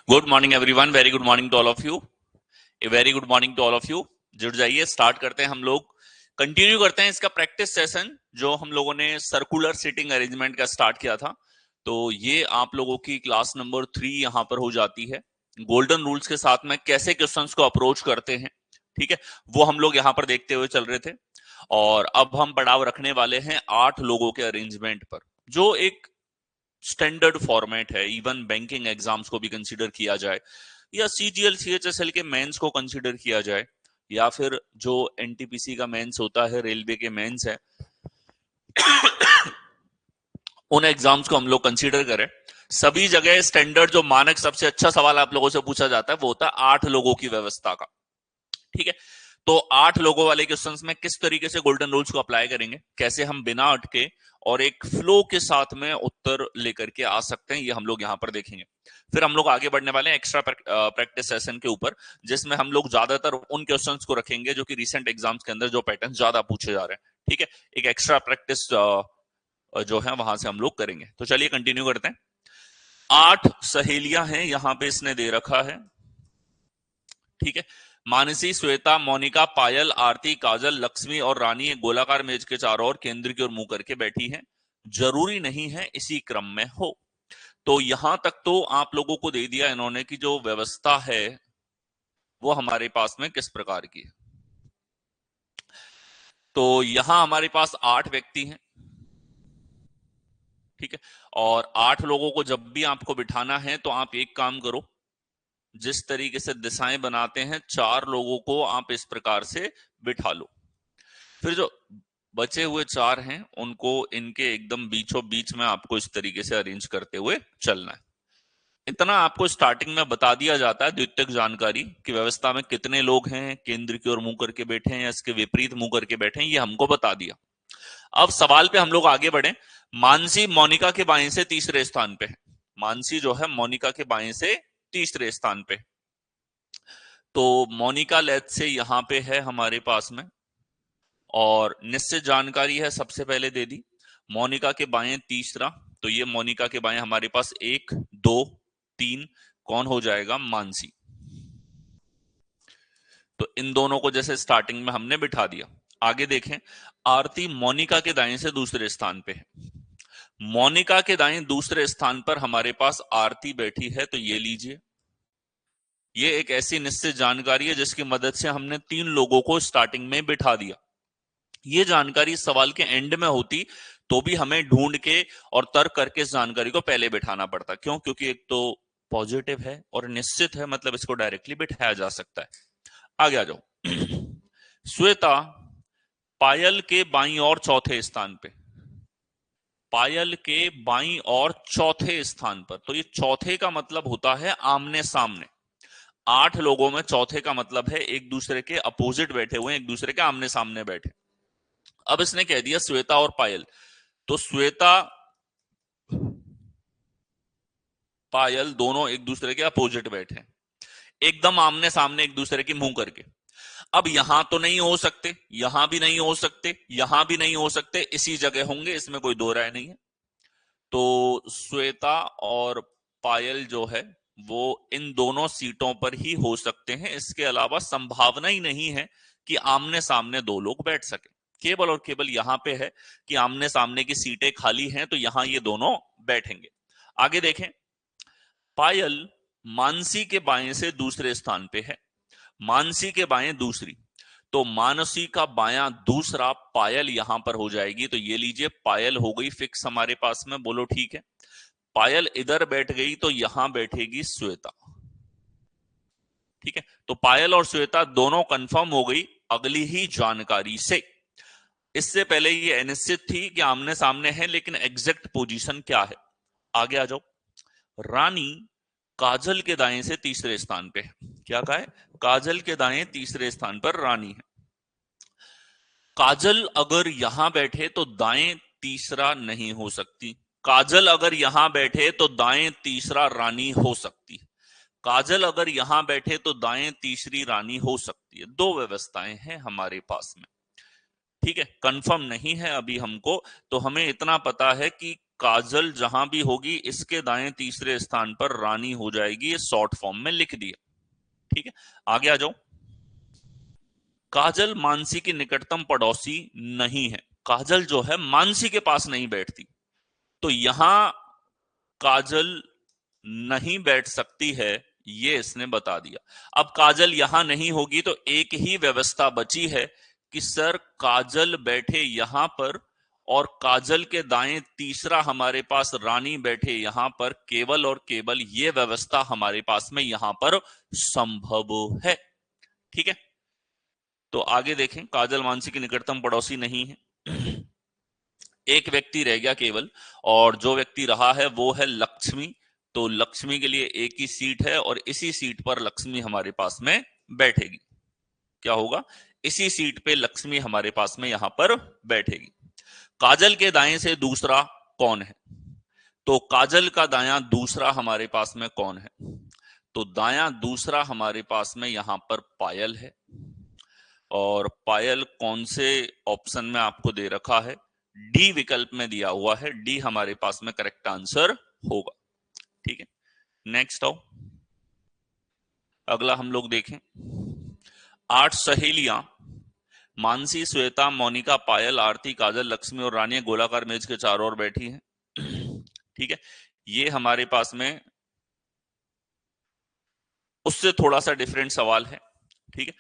Good morning everyone, very good morning to all of you. A very good morning to all of you. जुड़ जाइए, start करते हैं। हम लोग continue करते हैं इसका प्रैक्टिस सेशन जो हम लोगों ने सर्कुलर सीटिंग अरेंजमेंट का स्टार्ट किया था। तो ये आप लोगों की क्लास नंबर 3 यहां पर हो जाती है। गोल्डन रूल्स के साथ में कैसे क्वेश्चंस को अप्रोच करते हैं, ठीक है, वो हम लोग यहां पर देखते हुए चल रहे थे। और अब हम पड़ाव रखने वाले हैं 8 लोगों के अरेंजमेंट पर, जो एक स्टैंडर्ड फॉर्मेट है। इवन बैंकिंग एग्जाम्स को भी कंसीडर किया जाए, या सीजीएल सीएचएसएल के मेंस को कंसीडर किया जाए, या फिर जो एनटीपीसी का मेंस होता है, रेलवे के मेंस है, उन एग्जाम्स को हम लोग कंसीडर करें। सभी जगह स्टैंडर्ड जो मानक सबसे अच्छा सवाल आप लोगों से पूछा जाता है वो होता है 8 लोगों की व्यवस्था का, ठीक है। तो 8 लोगों वाले क्वेश्चंस में किस तरीके से गोल्डन रूल्स को अप्लाई करेंगे, कैसे हम बिना अटके और एक फ्लो के साथ में उत्तर लेकर के आ सकते हैं, ये हम लोग यहां पर देखेंगे। फिर हम लोग आगे बढ़ने वाले हैं एक्स्ट्रा प्रैक्टिस सेशन के ऊपर, जिसमें हम लोग ज्यादातर उन क्वेश्चंस को रखेंगे जो कि रिसेंट एग्जाम्स के अंदर जो पैटर्न ज्यादा पूछे जा रहे हैं, ठीक है। एक एक्स्ट्रा प्रैक्टिस जो है वहां से हम लोग करेंगे। तो चलिए कंटिन्यू करते हैं। 8 सहेलियां हैं यहां पे इसने दे रखा है, ठीक है। मानसी, श्वेता, मोनिका, पायल, आरती, काजल, लक्ष्मी और रानी एक गोलाकार मेज के चारों ओर केंद्र की ओर मुंह करके बैठी हैं। जरूरी नहीं है इसी क्रम में हो। तो यहां तक तो आप लोगों को दे दिया इन्होंने कि जो व्यवस्था है वो हमारे पास में किस प्रकार की है। तो यहां हमारे पास 8 व्यक्ति हैं, ठीक है। और 8 लोगों को जब भी आपको बिठाना है तो आप एक काम करो, जिस तरीके से दिशाएं बनाते हैं 4 लोगों को आप इस प्रकार से बिठा लो। फिर जो बचे हुए 4 हैं उनको इनके एकदम बीचों बीच में आपको इस तरीके से अरेंज करते हुए चलना है। इतना आपको स्टार्टिंग में बता दिया जाता है द्वितीयक जानकारी की व्यवस्था में कितने लोग हैं, केंद्र की ओर मुंह करके बैठे हैं या इसके विपरीत मुंह करके बैठे हैं, ये हमको बता दिया। अब सवाल पे हम लोग आगे बढ़े। मानसी मोनिका के बाएं से तीसरे स्थान पे है। मानसी जो है मोनिका के बाएं से तीसरे स्थान पे। तो मोनिका लेट से यहां पे है हमारे पास में, और निश्चित जानकारी है सबसे पहले दे दी। मोनिका के बाएं तीसरा, तो ये मोनिका के बाएं हमारे पास 1 2 3 कौन हो जाएगा, मानसी। तो इन दोनों को जैसे स्टार्टिंग में हमने बिठा दिया। आगे देखें, आरती मोनिका के दाएं से दूसरे स्थान पे है। मोनिका के दाएं दूसरे स्थान पर हमारे पास आरती बैठी है, तो ये लीजिए, ये एक ऐसी निश्चित जानकारी है जिसकी मदद से हमने 3 लोगों को स्टार्टिंग में बिठा दिया। ये जानकारी सवाल के एंड में होती तो भी हमें ढूंढ के और तर्क करके इस जानकारी को पहले बिठाना पड़ता। क्यों? क्योंकि एक तो पॉजिटिव है और निश्चित है, मतलब इसको डायरेक्टली बिठाया जा सकता है। आगे आ जाओ। श्वेता पायल के बाईं और चौथे स्थान पे, पायल के बाईं और चौथे स्थान पर। तो ये चौथे का मतलब होता है आमने सामने। 8 लोगों में चौथे का मतलब है एक दूसरे के अपोजिट बैठे हुए, एक दूसरे के आमने सामने बैठे। अब इसने कह दिया श्वेता और पायल, तो श्वेता पायल दोनों एक दूसरे के अपोजिट बैठे, एकदम आमने सामने एक दूसरे के मुंह करके। अब यहां तो नहीं हो सकते, यहां भी नहीं हो सकते, यहां भी नहीं हो सकते, इसी जगह होंगे, इसमें कोई दो राय नहीं है। तो श्वेता और पायल जो है वो इन दोनों सीटों पर ही हो सकते हैं। इसके अलावा संभावना ही नहीं है कि आमने सामने दो लोग बैठ सके। केवल और केवल यहां पे है कि आमने सामने की सीटें खाली हैं, तो यहां ये दोनों बैठेंगे। आगे देखें, पायल मानसी के बाएं से दूसरे स्थान पे है। मानसी के बाएं दूसरी, तो मानसी का बायां दूसरा पायल यहां पर हो जाएगी। तो ये लीजिए, पायल हो गई फिक्स हमारे पास में, बोलो ठीक है। पायल इधर बैठ गई तो यहां बैठेगी श्वेता, ठीक है। तो पायल और श्वेता दोनों कंफर्म हो गई अगली ही जानकारी से। इससे पहले ये अनिश्चित थी कि आमने सामने है, लेकिन एग्जैक्ट पोजीशन क्या है। आगे आ जाओ। रानी काजल के दाएं से तीसरे स्थान पे है। क्या कहा है? काजल के दाएं तीसरे स्थान पर रानी है। काजल अगर यहां बैठे तो दाएं तीसरा नहीं हो सकती। काजल अगर यहां बैठे तो दाएं तीसरा रानी हो सकती है। काजल अगर यहां बैठे तो दाएं तीसरी रानी हो सकती है। दो व्यवस्थाएं हैं हमारे पास में, ठीक है, कंफर्म नहीं है अभी हमको, तो हमें इतना पता है कि काजल जहां भी होगी इसके दाएं तीसरे स्थान पर रानी हो जाएगी, ये शॉर्ट फॉर्म में लिख दिया। ठीक है, आगे आ जाओ। काजल मानसी की निकटतम पड़ोसी नहीं है। काजल जो है मानसी के पास नहीं बैठती, तो यहां काजल नहीं बैठ सकती है, ये इसने बता दिया। अब काजल यहां नहीं होगी तो एक ही व्यवस्था बची है कि सर काजल बैठे यहां पर और काजल के दाएं तीसरा हमारे पास रानी बैठे यहां पर, केवल और केवल ये व्यवस्था हमारे पास में यहां पर संभव है। ठीक है, तो आगे देखें, काजल मानसी की निकटतम पड़ोसी नहीं है। एक व्यक्ति रह गया केवल, और जो व्यक्ति रहा है वो है लक्ष्मी। तो लक्ष्मी के लिए एक ही सीट है और इसी सीट पर लक्ष्मी हमारे पास में बैठेगी। क्या होगा, इसी सीट पे लक्ष्मी हमारे पास में यहां पर बैठेगी। काजल के दाएं से दूसरा कौन है? तो काजल का दायां दूसरा हमारे पास में कौन है? तो दायां दूसरा हमारे पास में यहां पर पायल है। और पायल कौन से ऑप्शन में आपको दे रखा है? डी विकल्प में दिया हुआ है, डी हमारे पास में करेक्ट आंसर होगा। ठीक है, नेक्स्ट आओ, अगला हम लोग देखें। 8 सहेलियां मानसी, श्वेता, मोनिका, पायल, आरती, काजल, लक्ष्मी और रानी गोलाकार मेज के चारों ओर बैठी हैं। ठीक है, ये हमारे पास में उससे थोड़ा सा डिफरेंट सवाल है। ठीक है,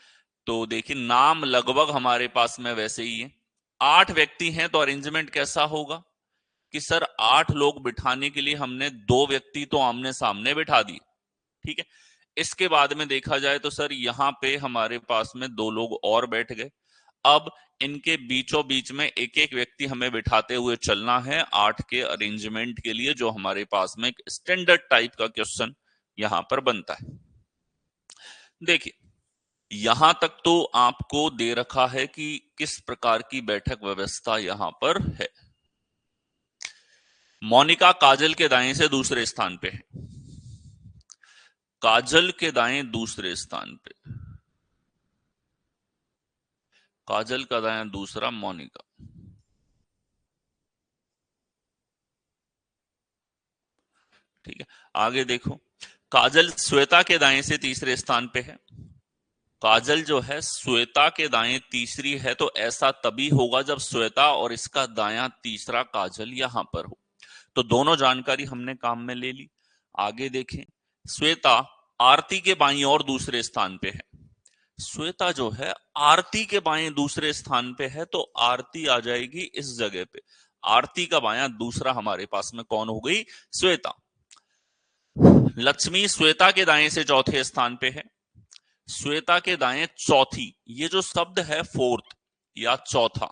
तो देखिए नाम लगभग हमारे पास में वैसे ही है। 8 व्यक्ति हैं तो अरेंजमेंट कैसा होगा कि सर 8 लोग बिठाने के लिए हमने 2 व्यक्ति तो आमने सामने बिठा दिए। ठीक है, इसके बाद में देखा जाए तो सर यहां पे हमारे पास में 2 लोग और बैठ गए। अब इनके बीचों बीच में एक एक व्यक्ति हमें बिठाते हुए चलना है 8 के अरेंजमेंट के लिए, जो हमारे पास में एक स्टैंडर्ड टाइप का क्वेश्चन यहां पर बनता है। देखिए यहां तक तो आपको दे रखा है कि किस प्रकार की बैठक व्यवस्था यहां पर है। मोनिका काजल के दाएं से दूसरे स्थान पे है, काजल के दाएं दूसरे स्थान पे, काजल का दायां दूसरा मोनिका। ठीक है, आगे देखो, काजल श्वेता के दाएं से तीसरे स्थान पे है। काजल जो है श्वेता के दाएं तीसरी है, तो ऐसा तभी होगा जब श्वेता और इसका दायां तीसरा काजल यहां पर हो। तो दोनों जानकारी हमने काम में ले ली। आगे देखें, श्वेता आरती के बाईं और दूसरे स्थान पे है। श्वेता जो है आरती के बाएं दूसरे स्थान पे है, तो आरती आ जाएगी इस जगह पे। आरती का बायां दूसरा हमारे पास में कौन हो गई? श्वेता। लक्ष्मी श्वेता के दाएं से चौथे स्थान पे है, श्वेता के दाएं चौथी। ये जो शब्द है फोर्थ या चौथा,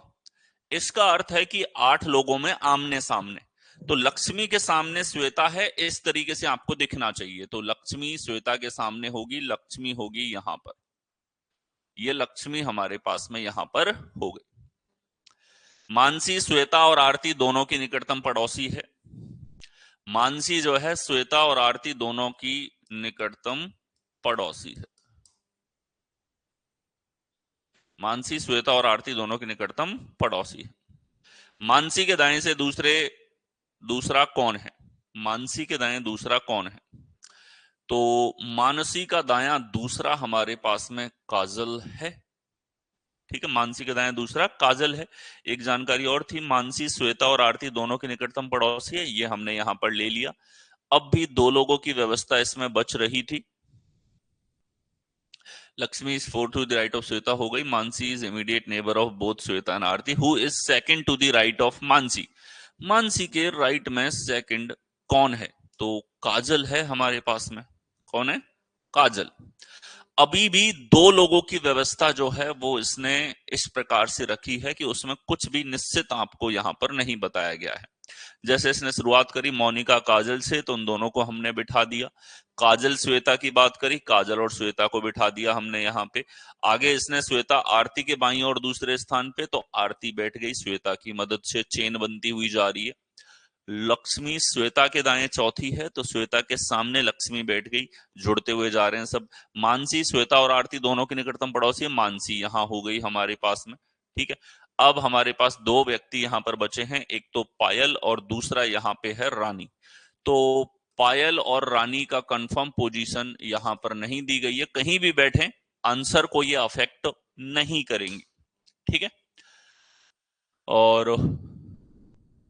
इसका अर्थ है कि 8 लोगों में आमने सामने। तो लक्ष्मी के सामने श्वेता है, इस तरीके से आपको दिखना चाहिए। तो लक्ष्मी श्वेता के सामने होगी, लक्ष्मी होगी यहां पर, ये लक्ष्मी हमारे पास में यहां पर हो गई। मानसी श्वेता और आरती दोनों की निकटतम पड़ोसी है। मानसी जो है श्वेता और आरती दोनों की निकटतम पड़ोसी है। मानसी श्वेता और आरती दोनों की निकटतम पड़ोसी है। मानसी के दाएं से दूसरा कौन है? मानसी के दाएं दूसरा कौन है? तो मानसी का दायां दूसरा हमारे पास में काजल है। ठीक है, मानसी के दायां दूसरा काजल है। एक जानकारी और थी, मानसी श्वेता और आरती दोनों के निकटतम पड़ोसी है, ये हमने यहां पर ले लिया। अब भी 2 लोगों की व्यवस्था इसमें बच रही थी। Lakshmi is fourth to the right of Shweta हो गई। Mansi is immediate neighbour of both Shweta and Aarti. Who is second to the right of Mansi? Mansi के राइट में सेकंड कौन है? तो काजल है हमारे पास में। कौन है? काजल। अभी भी 2 लोगों की व्यवस्था जो है वो इसने इस प्रकार से रखी है कि उसमें कुछ भी निश्चित आपको यहां पर नहीं बताया गया है। जैसे इसने शुरुआत करी मोनिका काजल से, तो उन दोनों को हमने बिठा दिया। काजल श्वेता की बात करी, काजल और श्वेता को बिठा दिया हमने यहाँ पे। आगे इसने श्वेता आरती के बाईं और दूसरे स्थान पे, तो आरती बैठ गई, श्वेता की मदद से चेन बनती हुई जा रही है। लक्ष्मी श्वेता के दाएं चौथी है, तो श्वेता के सामने लक्ष्मी बैठ गई, जुड़ते हुए जा रहे हैं सब। मानसी श्वेता और आरती दोनों के निकटतम पड़ोसी है, मानसी यहां हो गई हमारे पास में। ठीक है, अब हमारे पास दो व्यक्ति यहां पर बचे हैं, एक तो पायल और दूसरा यहां पे है रानी। तो पायल और रानी का कंफर्म पोजीशन यहां पर नहीं दी गई है, कहीं भी बैठे आंसर को ये अफेक्ट नहीं करेंगे। ठीक है, और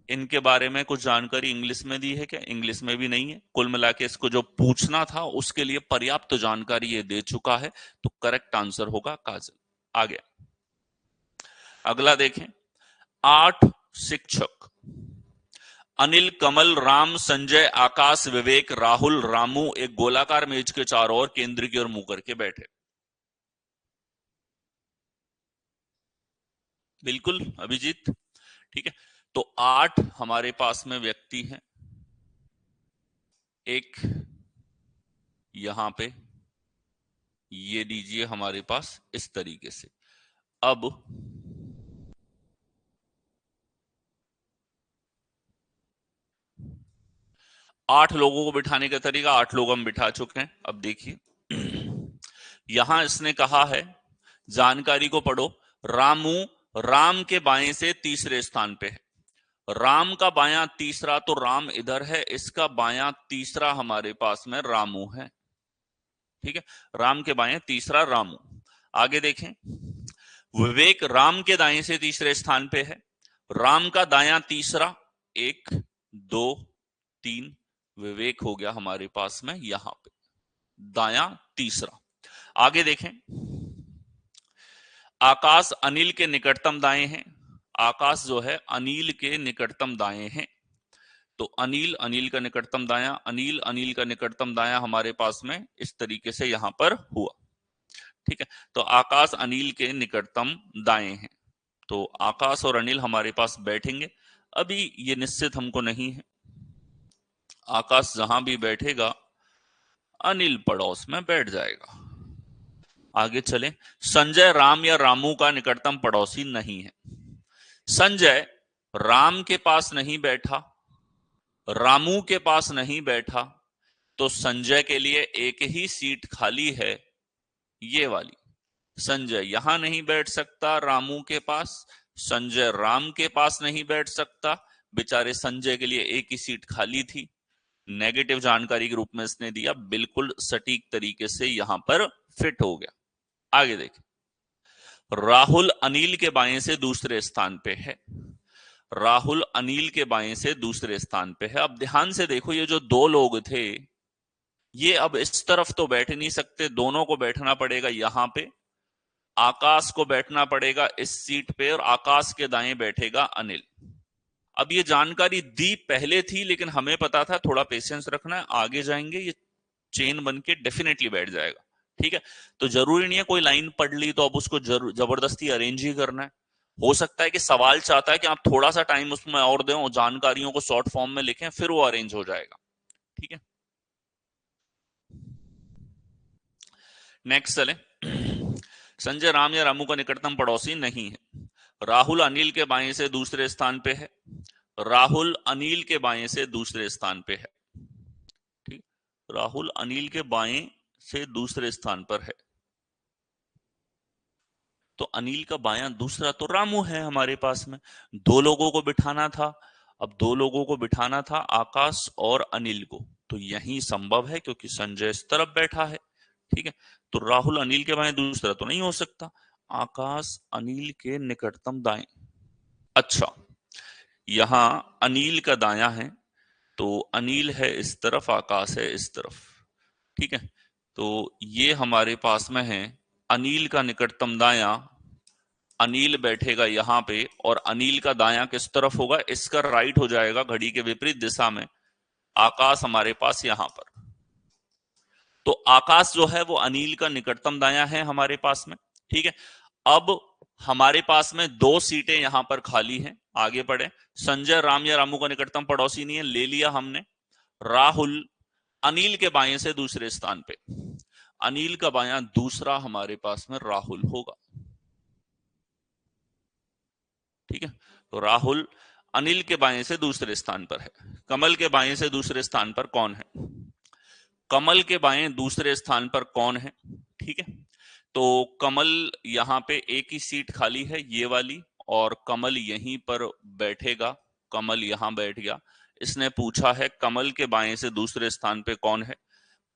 इनके बारे में कुछ जानकारी इंग्लिश में दी है क्या? इंग्लिश में भी नहीं है। कुल मिला के इसको जो पूछना था उसके लिए पर्याप्त जानकारी ये दे चुका है, तो करेक्ट आंसर होगा काजल। आ गया, अगला देखें। 8 शिक्षक अनिल, कमल, राम, संजय, आकाश, विवेक, राहुल, रामू एक गोलाकार मेज के चारों ओर केंद्र की ओर मुंह करके बैठे। बिल्कुल अभिजीत, ठीक है। तो 8 हमारे पास में व्यक्ति हैं, एक यहां पे ये दीजिए हमारे पास इस तरीके से। अब 8 लोगों को बिठाने का तरीका, 8 लोग हम बिठा चुके हैं। अब देखिए यहां इसने कहा है जानकारी को पढ़ो। रामू राम के बाएं से तीसरे स्थान पे है। राम का बायां तीसरा, तो राम इधर है, इसका बायां तीसरा हमारे पास में रामू है। ठीक है, राम के बाएं तीसरा रामू। आगे देखें, विवेक राम के दाएं से तीसरे स्थान पे है। राम का दायां तीसरा, 1 2 3, विवेक हो गया हमारे पास में यहां पे दायां तीसरा। आगे देखें, आकाश अनिल के निकटतम दाएं हैं। आकाश जो है अनिल के निकटतम दाएं हैं, तो अनिल, अनिल का निकटतम दायां, अनिल, अनिल का निकटतम दायां हमारे पास में इस तरीके से यहां पर हुआ। ठीक है, तो आकाश अनिल के निकटतम दाएं हैं, तो आकाश और अनिल हमारे पास बैठेंगे। अभी ये निश्चित हमको नहीं है, आकाश जहां भी बैठेगा अनिल पड़ोस में बैठ जाएगा। आगे चलें, संजय राम या रामू का निकटतम पड़ोसी नहीं है। संजय राम के पास नहीं बैठा, रामू के पास नहीं बैठा, तो संजय के लिए एक ही सीट खाली है, ये वाली। संजय यहां नहीं बैठ सकता रामू के पास, संजय राम के पास नहीं बैठ सकता, बेचारे संजय के लिए एक ही सीट खाली थी। नेगेटिव जानकारी के रूप में इसने दिया, बिल्कुल सटीक तरीके से यहां पर फिट हो गया। आगे देखें, राहुल अनिल के बाएं से दूसरे स्थान पे है। राहुल अनिल के बाएं से दूसरे स्थान पे है। अब ध्यान से देखो, ये जो दो लोग थे ये अब इस तरफ तो बैठ नहीं सकते, दोनों को बैठना पड़ेगा यहां पे। आकाश को बैठना पड़ेगा इस सीट पे और आकाश के दाएं बैठेगा अनिल। अब ये जानकारी दी पहले थी, लेकिन हमें पता था थोड़ा पेशेंस रखना है, आगे जाएंगे ये चेन बन के डेफिनेटली बैठ जाएगा। ठीक है, तो जरूरी नहीं है कोई लाइन पढ़ ली तो अब उसको जबरदस्ती अरेंज ही करना है। हो सकता है कि सवाल चाहता है कि आप थोड़ा सा टाइम उसमें और दें और जानकारियों को शॉर्ट फॉर्म में लिखें, फिर वो अरेंज हो जाएगा। ठीक है, नेक्स्ट चले। संजय राम या रामू का निकटतम पड़ोसी नहीं है। राहुल अनिल के बाएं से दूसरे स्थान पे है। राहुल अनिल के बाएं से दूसरे स्थान पे है। ठीक, राहुल अनिल के बाएं से दूसरे स्थान पर है, तो अनिल का बायां दूसरा तो रामू है हमारे पास में। दो लोगों को बिठाना था, अब दो लोगों को बिठाना था आकाश और अनिल को, तो यही संभव है क्योंकि संजय इस तरफ बैठा है। ठीक है, तो राहुल अनिल के बाएं दूसरा तो नहीं हो सकता, आकाश अनिल के निकटतम दाएं। अच्छा, यहां अनिल का दायां है, तो अनिल है इस तरफ, आकाश है इस तरफ। ठीक है, तो ये हमारे पास में है अनिल का निकटतम दायां, अनिल बैठेगा यहां पे, और अनिल का दायां किस तरफ होगा, इसका राइट हो जाएगा घड़ी के विपरीत दिशा में। आकाश हमारे पास यहां पर, तो आकाश जो है वो अनिल का निकटतम दायां है हमारे पास में। ठीक है, अब हमारे पास में दो सीटें यहां पर खाली हैं। आगे बढ़े, संजय राम या रामू का निकटतम पड़ोसी नहीं है, ले लिया हमने। राहुल अनिल के बाएं से दूसरे स्थान पे, अनिल का बायां दूसरा हमारे पास में राहुल होगा। ठीक है, तो राहुल अनिल के बाएं से दूसरे स्थान पर है। कमल के बाएं से दूसरे स्थान पर कौन है? कमल के बाएं दूसरे स्थान पर कौन है? ठीक है, तो कमल यहां पे एक ही सीट खाली है, ये वाली, और कमल यहीं पर बैठेगा, कमल यहां बैठ गया। इसने पूछा है कमल के बाएं से दूसरे स्थान पे कौन है।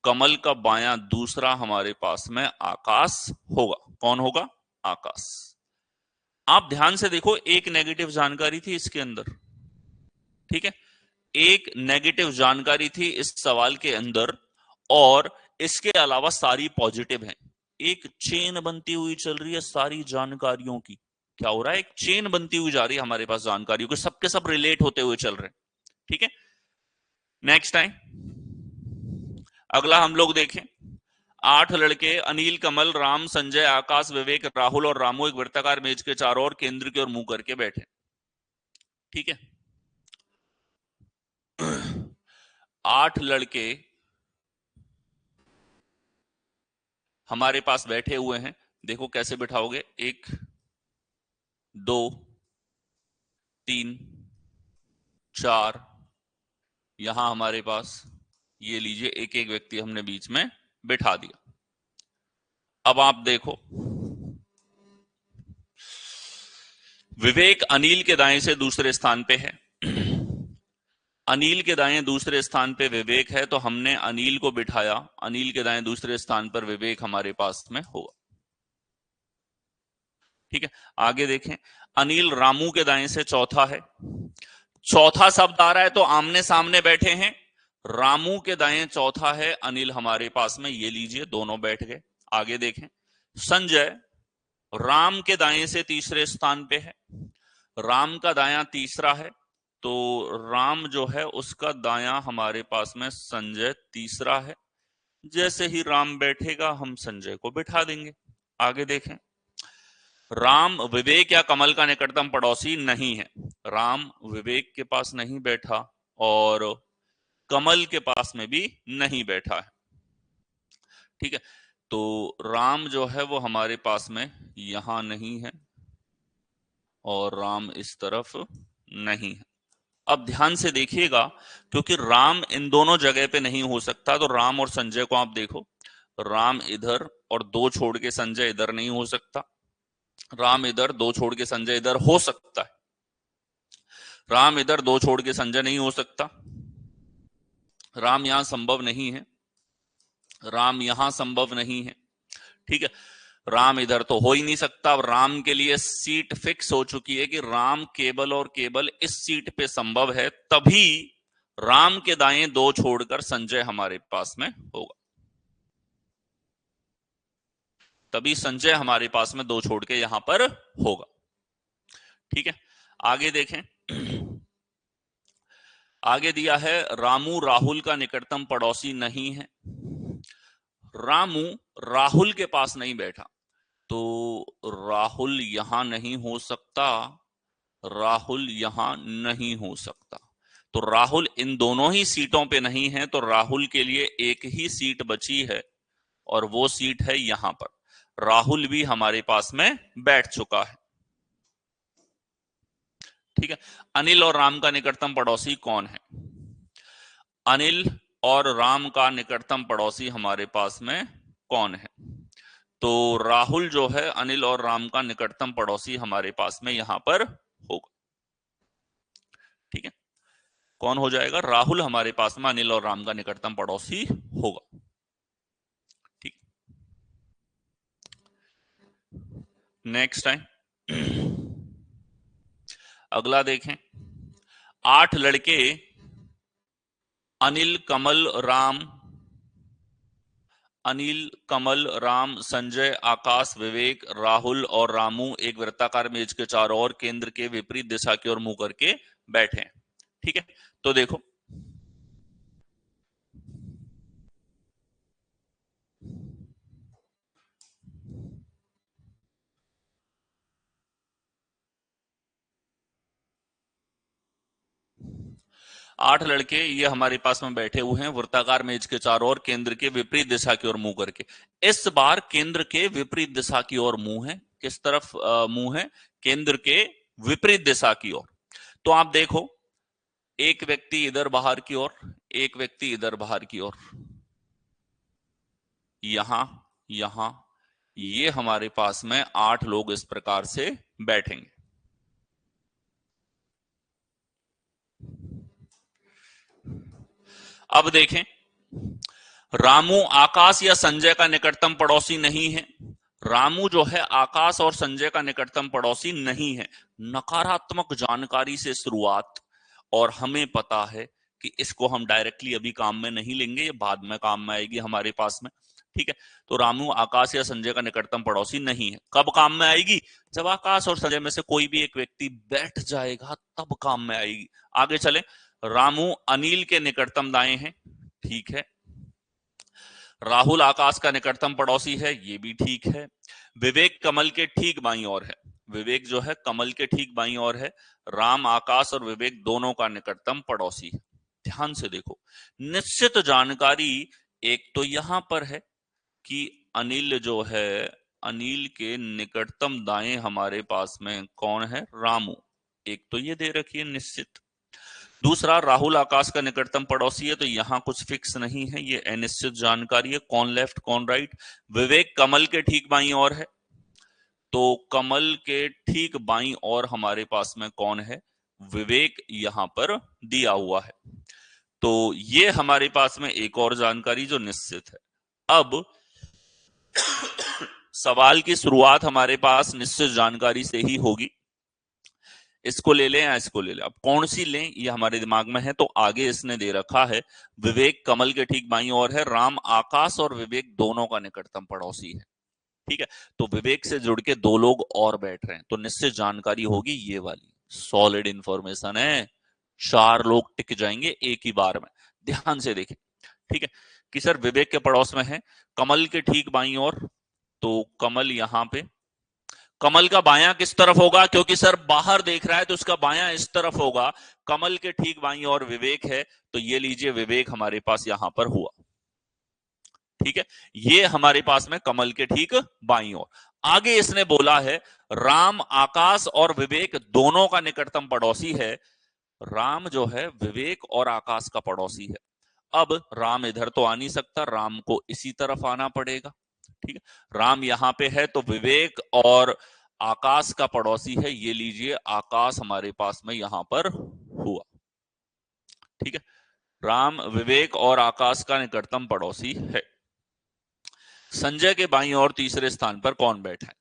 कमल का बायां दूसरा हमारे पास में आकाश होगा। कौन होगा? आकाश। आप ध्यान से देखो, एक नेगेटिव जानकारी थी इसके अंदर, ठीक है, एक नेगेटिव जानकारी थी इस सवाल के अंदर, और इसके अलावा सारी पॉजिटिव हैं। एक चेन बनती हुई चल रही है सारी जानकारियों की। क्या हो रहा है? एक चेन बनती हुई जा रही है हमारे पास जानकारियों की, सबके सब रिलेट होते हुए चल रहे हैं, ठीक है। नेक्स्ट टाइम अगला हम लोग देखें, 8 लड़के अनिल, कमल, राम, संजय, आकाश, विवेक, राहुल और रामू एक वृत्ताकार मेज के चारों ओर केंद्र की ओर मुंह करके बैठे, ठीक है। 8 लड़के हमारे पास बैठे हुए हैं। देखो कैसे बिठाओगे, 1 2 3 4, यहां हमारे पास ये लीजिए एक एक व्यक्ति हमने बीच में बिठा दिया। अब आप देखो, विवेक अनिल के दाएं से दूसरे स्थान पे है, अनिल के दाएं दूसरे स्थान पे विवेक है, तो हमने अनिल को बिठाया, अनिल के दाएं दूसरे स्थान पर विवेक हमारे पास में होगा, ठीक है। आगे देखें, अनिल रामू के दाएं से चौथा है, चौथा शब्द आ रहा है तो आमने सामने बैठे हैं। रामू के दाएं चौथा है, अनिल हमारे पास में, ये लीजिए दोनों बैठ गए। आगे देखें, संजय राम के दाएं से तीसरे स्थान पे है, राम का दायां तीसरा है, तो राम जो है उसका दायां हमारे पास में संजय तीसरा है। जैसे ही राम बैठेगा हम संजय को बिठा देंगे। आगे देखें, राम विवेक या कमल का निकटतम पड़ोसी नहीं है, राम विवेक के पास नहीं बैठा और कमल के पास में भी नहीं बैठा है, ठीक है। तो राम जो है वो हमारे पास में यहां नहीं है और राम इस तरफ नहीं है। अब ध्यान से देखिएगा, क्योंकि राम इन दोनों जगह पे नहीं हो सकता, तो राम और संजय को आप देखो, राम इधर और 2 छोड़ के संजय इधर नहीं हो सकता, राम इधर 2 छोड़ के संजय इधर हो सकता है, राम इधर 2 छोड़ के संजय नहीं हो सकता, राम यहां संभव नहीं है, राम यहां संभव नहीं है, ठीक है। राम इधर तो हो ही नहीं सकता। राम के लिए सीट फिक्स हो चुकी है कि राम केवल और केवल इस सीट पे संभव है, तभी राम के दाएं 2 छोड़कर संजय हमारे पास में होगा, तभी संजय हमारे पास में 2 छोड़ के यहां पर होगा, ठीक है। आगे देखें, आगे दिया है रामू राहुल का निकटतम पड़ोसी नहीं है, रामू राहुल के पास नहीं बैठा, तो राहुल यहां नहीं हो सकता, राहुल यहां नहीं हो सकता, तो राहुल इन दोनों ही सीटों पे नहीं है, तो राहुल के लिए एक ही सीट बची है और वो सीट है यहां पर। राहुल भी हमारे पास में बैठ चुका है, ठीक है। अनिल और राम का निकटतम पड़ोसी कौन है? अनिल और राम का निकटतम पड़ोसी हमारे पास में कौन है? तो राहुल जो है अनिल और राम का निकटतम पड़ोसी हमारे पास में यहां पर होगा, ठीक है। कौन हो जाएगा? राहुल हमारे पास में अनिल और राम का निकटतम पड़ोसी होगा, ठीक। नेक्स्ट टाइम अगला देखें, 8 लड़के अनिल कमल राम, अनिल कमल राम संजय आकाश विवेक राहुल और रामू एक वृत्ताकार मेज के चारों ओर केंद्र के विपरीत दिशा की ओर मुंह करके बैठे हैं, ठीक है। तो देखो, आठ लड़के ये हमारे पास में बैठे हुए हैं वृत्ताकार मेज के चारों ओर केंद्र के विपरीत दिशा की ओर मुंह करके। इस बार केंद्र के विपरीत दिशा की ओर मुंह है। किस तरफ मुंह है? केंद्र के विपरीत दिशा की ओर। तो आप देखो, एक व्यक्ति इधर बाहर की ओर, एक व्यक्ति इधर बाहर की ओर, यहां यहां, ये हमारे पास में 8 लोग इस प्रकार से बैठेंगे, अब देखें, रामू आकाश या संजय का निकटतम पड़ोसी नहीं है। रामू जो है आकाश और संजय का निकटतम पड़ोसी नहीं है। नकारात्मक जानकारी से शुरुआत, और हमें पता है कि इसको हम डायरेक्टली अभी काम में नहीं लेंगे, ये बाद में काम में आएगी हमारे पास में। ठीक है, तो रामू आकाश या संजय का निकटतम पड़ोसी नहीं है। कब काम में आएगी? जब आकाश और संजय में से कोई भी एक व्यक्ति बैठ जाएगा तब काम में आएगी। आगे चले, रामू अनिल के निकटतम दाएं हैं, ठीक है। राहुल आकाश का निकटतम पड़ोसी है, ये भी ठीक है। विवेक कमल के ठीक बाईं ओर है, विवेक जो है कमल के ठीक बाईं ओर है। राम आकाश और विवेक दोनों का निकटतम पड़ोसी है। ध्यान से देखो, निश्चित जानकारी एक तो यहां पर है कि अनिल जो है, अनिल के निकटतम दाएं हमारे पास में कौन है? रामू। एक तो ये दे रखी है निश्चित। दूसरा, राहुल आकाश का निकटतम पड़ोसी है, तो यहां कुछ फिक्स नहीं है, ये अनिश्चित जानकारी है, कौन लेफ्ट कौन राइट। विवेक कमल के ठीक बाईं ओर है, तो कमल के ठीक बाईं ओर हमारे पास में कौन है? विवेक यहां पर दिया हुआ है। तो ये हमारे पास में एक और जानकारी जो निश्चित है। अब सवाल की शुरुआत हमारे पास निश्चित जानकारी से ही होगी। इसको ले लें या इसको ले लें, अब कौन सी लें ये हमारे दिमाग में है। तो आगे इसने दे रखा है विवेक कमल के ठीक बाईं ओर है, राम आकाश और विवेक दोनों का निकटतम पड़ोसी है। ठीक है, तो विवेक से जुड़ के दो लोग और बैठ रहे हैं, तो निश्चित जानकारी होगी ये वाली। सॉलिड इंफॉर्मेशन है, चार लोग टिक जाएंगे एक ही बार में। ध्यान से देखें, ठीक है, कि सर विवेक के पड़ोस में है कमल के ठीक बाईं ओर, तो कमल यहां पे, कमल का बायां किस तरफ होगा? क्योंकि सर बाहर देख रहा है तो उसका बायां इस तरफ होगा। कमल के ठीक बाईं ओर विवेक है, तो ये लीजिए विवेक हमारे पास यहां पर हुआ। ठीक है, ये हमारे पास में कमल के ठीक बाईं ओर। आगे इसने बोला है राम आकाश और विवेक दोनों का निकटतम पड़ोसी है। राम जो है विवेक और आकाश का पड़ोसी है। अब राम इधर तो आ नहीं सकता, राम को इसी तरफ आना पड़ेगा। ठीक है, राम यहां पे है, तो विवेक और आकाश का पड़ोसी है, ये लीजिए आकाश हमारे पास में यहां पर हुआ। ठीक है, राम विवेक और आकाश का निकटतम पड़ोसी है। संजय के बाईं ओर तीसरे स्थान पर कौन बैठा है?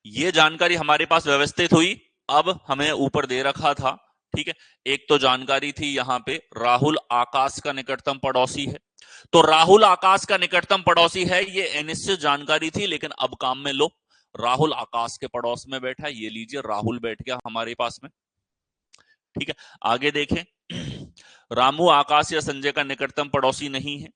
ये जानकारी हमारे पास व्यवस्थित हुई। अब हमें ऊपर दे रखा था, ठीक है, एक तो जानकारी थी यहां पे राहुल आकाश का निकटतम पड़ोसी है, तो राहुल आकाश का निकटतम पड़ोसी है, ये अनिश्चित जानकारी थी। लेकिन अब काम में लो, राहुल आकाश के पड़ोस में बैठा है, ये लीजिए राहुल बैठ गया हमारे पास में। ठीक है, आगे देखें, रामू आकाश या संजय का निकटतम पड़ोसी नहीं है।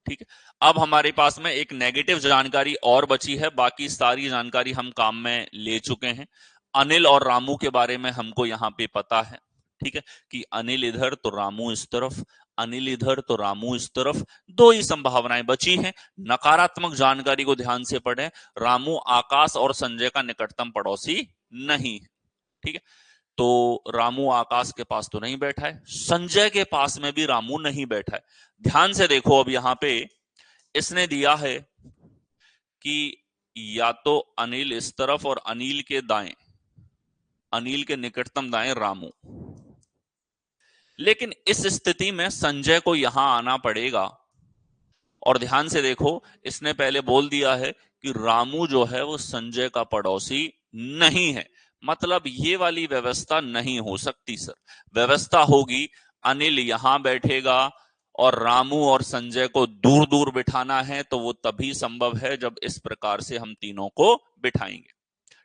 ठीक है, अब हमारे पास में एक नेगेटिव जानकारी और बची है, बाकी सारी जानकारी हम काम में ले चुके हैं। अनिल और रामू के बारे में हमको यहाँ पे पता है, ठीक है, कि अनिल इधर तो रामू इस तरफ, अनिल इधर तो रामू इस तरफ। दो ही संभावनाएं बची हैं। नकारात्मक जानकारी को ध्यान से पढ़ें, रामू आकाश और संजय का निकटतम पड़ोसी नहीं है। ठीक है, तो रामू आकाश के पास तो नहीं बैठा है, संजय के पास में भी रामू नहीं बैठा है। ध्यान से देखो, अब यहां पे इसने दिया है कि या तो अनिल इस तरफ और अनिल के दाएं, अनिल के निकटतम दाएं रामू। लेकिन इस स्थिति में संजय को यहां आना पड़ेगा। और ध्यान से देखो, इसने पहले बोल दिया है कि रामू जो है वो संजय का पड़ोसी नहीं है, मतलब ये वाली व्यवस्था नहीं हो सकती सर। व्यवस्था होगी अनिल यहां बैठेगा और रामू और संजय को दूर दूर बिठाना है, तो वो तभी संभव है जब इस प्रकार से हम तीनों को बिठाएंगे।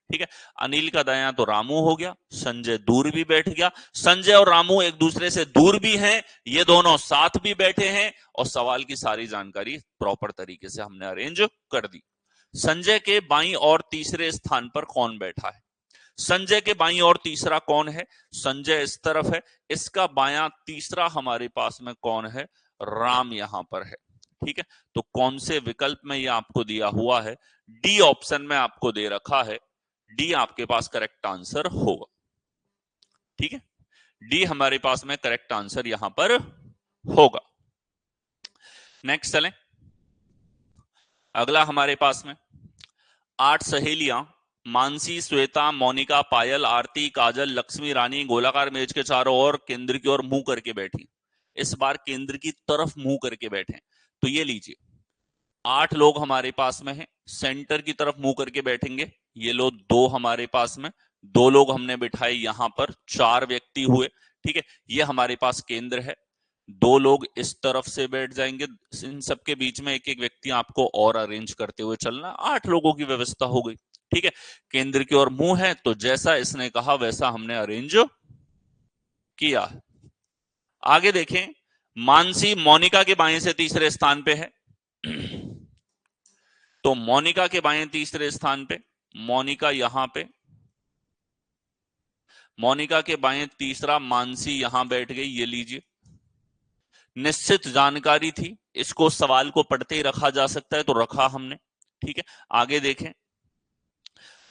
ठीक है, अनिल का दायां तो रामू हो गया, संजय दूर भी बैठ गया, संजय और रामू एक दूसरे से दूर भी हैं, ये दोनों साथ भी बैठे हैं, और सवाल की सारी जानकारी प्रॉपर तरीके से हमने अरेंज कर दी। संजय के बाईं और तीसरे स्थान पर कौन बैठा है? संजय के बाईं और तीसरा कौन है? संजय इस तरफ है, इसका बायां तीसरा हमारे पास में कौन है? राम यहां पर है। ठीक है, तो कौन से विकल्प में ये आपको दिया हुआ है? डी ऑप्शन में आपको दे रखा है, डी आपके पास करेक्ट आंसर होगा। ठीक है, डी हमारे पास में करेक्ट आंसर यहां पर होगा। नेक्स्ट चलें, अगला हमारे पास में 8 सहेलियां मानसी, श्वेता, मोनिका, पायल, आरती, काजल, लक्ष्मी, रानी गोलाकार मेज के चारों ओर केंद्र की ओर मुंह करके बैठी। इस बार केंद्र की तरफ मुंह करके बैठे। तो ये लीजिए 8 लोग हमारे पास में हैं, सेंटर की तरफ मुंह करके बैठेंगे। ये लो 2 हमारे पास में, 2 लोग हमने बिठाए यहां पर, 4 व्यक्ति हुए। ठीक है, ये हमारे पास केंद्र है। 2 लोग इस तरफ से बैठ जाएंगे, इन सबके बीच में एक एक व्यक्ति आपको और अरेंज करते हुए चलना। 8 लोगों की व्यवस्था हो गई। ठीक है, केंद्र की ओर मुंह है तो जैसा इसने कहा वैसा हमने अरेंज किया। आगे देखें, मानसी मोनिका के बाएं से तीसरे स्थान पे है। तो मोनिका के बाएं तीसरे स्थान पे, मोनिका यहां पे, मोनिका के बाएं तीसरा, मानसी यहां बैठ गई। ये लीजिए, निश्चित जानकारी थी, इसको सवाल को पढ़ते ही रखा जा सकता है तो रखा हमने। ठीक है, आगे देखें,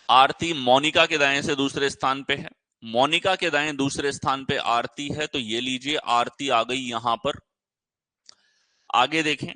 आरती मोनिका के दाएं से दूसरे स्थान पे है, मोनिका के दाएं दूसरे स्थान पे आरती है, तो ये लीजिए आरती आ गई यहां पर। आगे देखें,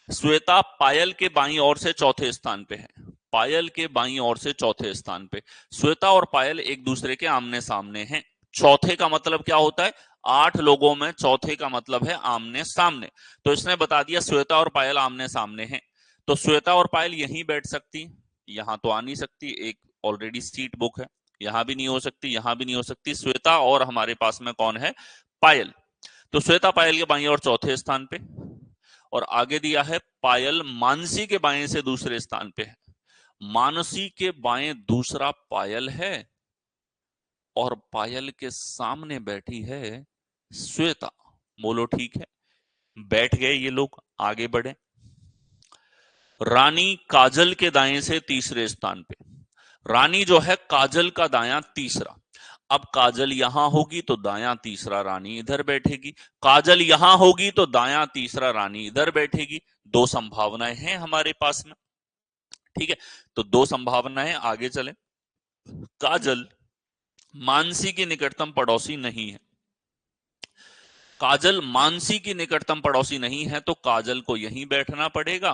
श्वेता पायल के बाईं ओर से चौथे स्थान पे है, पायल के बाईं ओर से चौथे स्थान पे। श्वेता और पायल एक दूसरे के आमने सामने हैं। चौथे का मतलब क्या होता है? 8 लोगों में चौथे का मतलब है आमने सामने। तो इसने बता दिया श्वेता और पायल आमने सामने हैं, तो श्वेता और पायल यहीं बैठ सकती, यहां तो आ नहीं सकती, एक ऑलरेडी सीट बुक है, यहां भी नहीं हो सकती, यहां भी नहीं हो सकती। श्वेता और हमारे पास में कौन है? पायल। तो श्वेता पायल के बाईं ओर चौथे स्थान पे, और आगे दिया है पायल मानसी के बाएं से दूसरे स्थान पे है। मानसी के बाएं दूसरा पायल है, और पायल के सामने बैठी है श्वेता। बोलो ठीक है, बैठ गए ये लोग, आगे बढ़े। रानी काजल के दाएं से तीसरे स्थान पे, रानी जो है काजल का दायां तीसरा। अब काजल यहां होगी तो दायां तीसरा रानी इधर बैठेगी, काजल यहां होगी तो दायां तीसरा रानी इधर बैठेगी। 2 संभावनाएं हैं हमारे पास में। ठीक है, तो 2 संभावनाएं, आगे चले। काजल मानसी की निकटतम पड़ोसी नहीं है, काजल मानसी की निकटतम पड़ोसी नहीं है, तो काजल को यहीं बैठना पड़ेगा।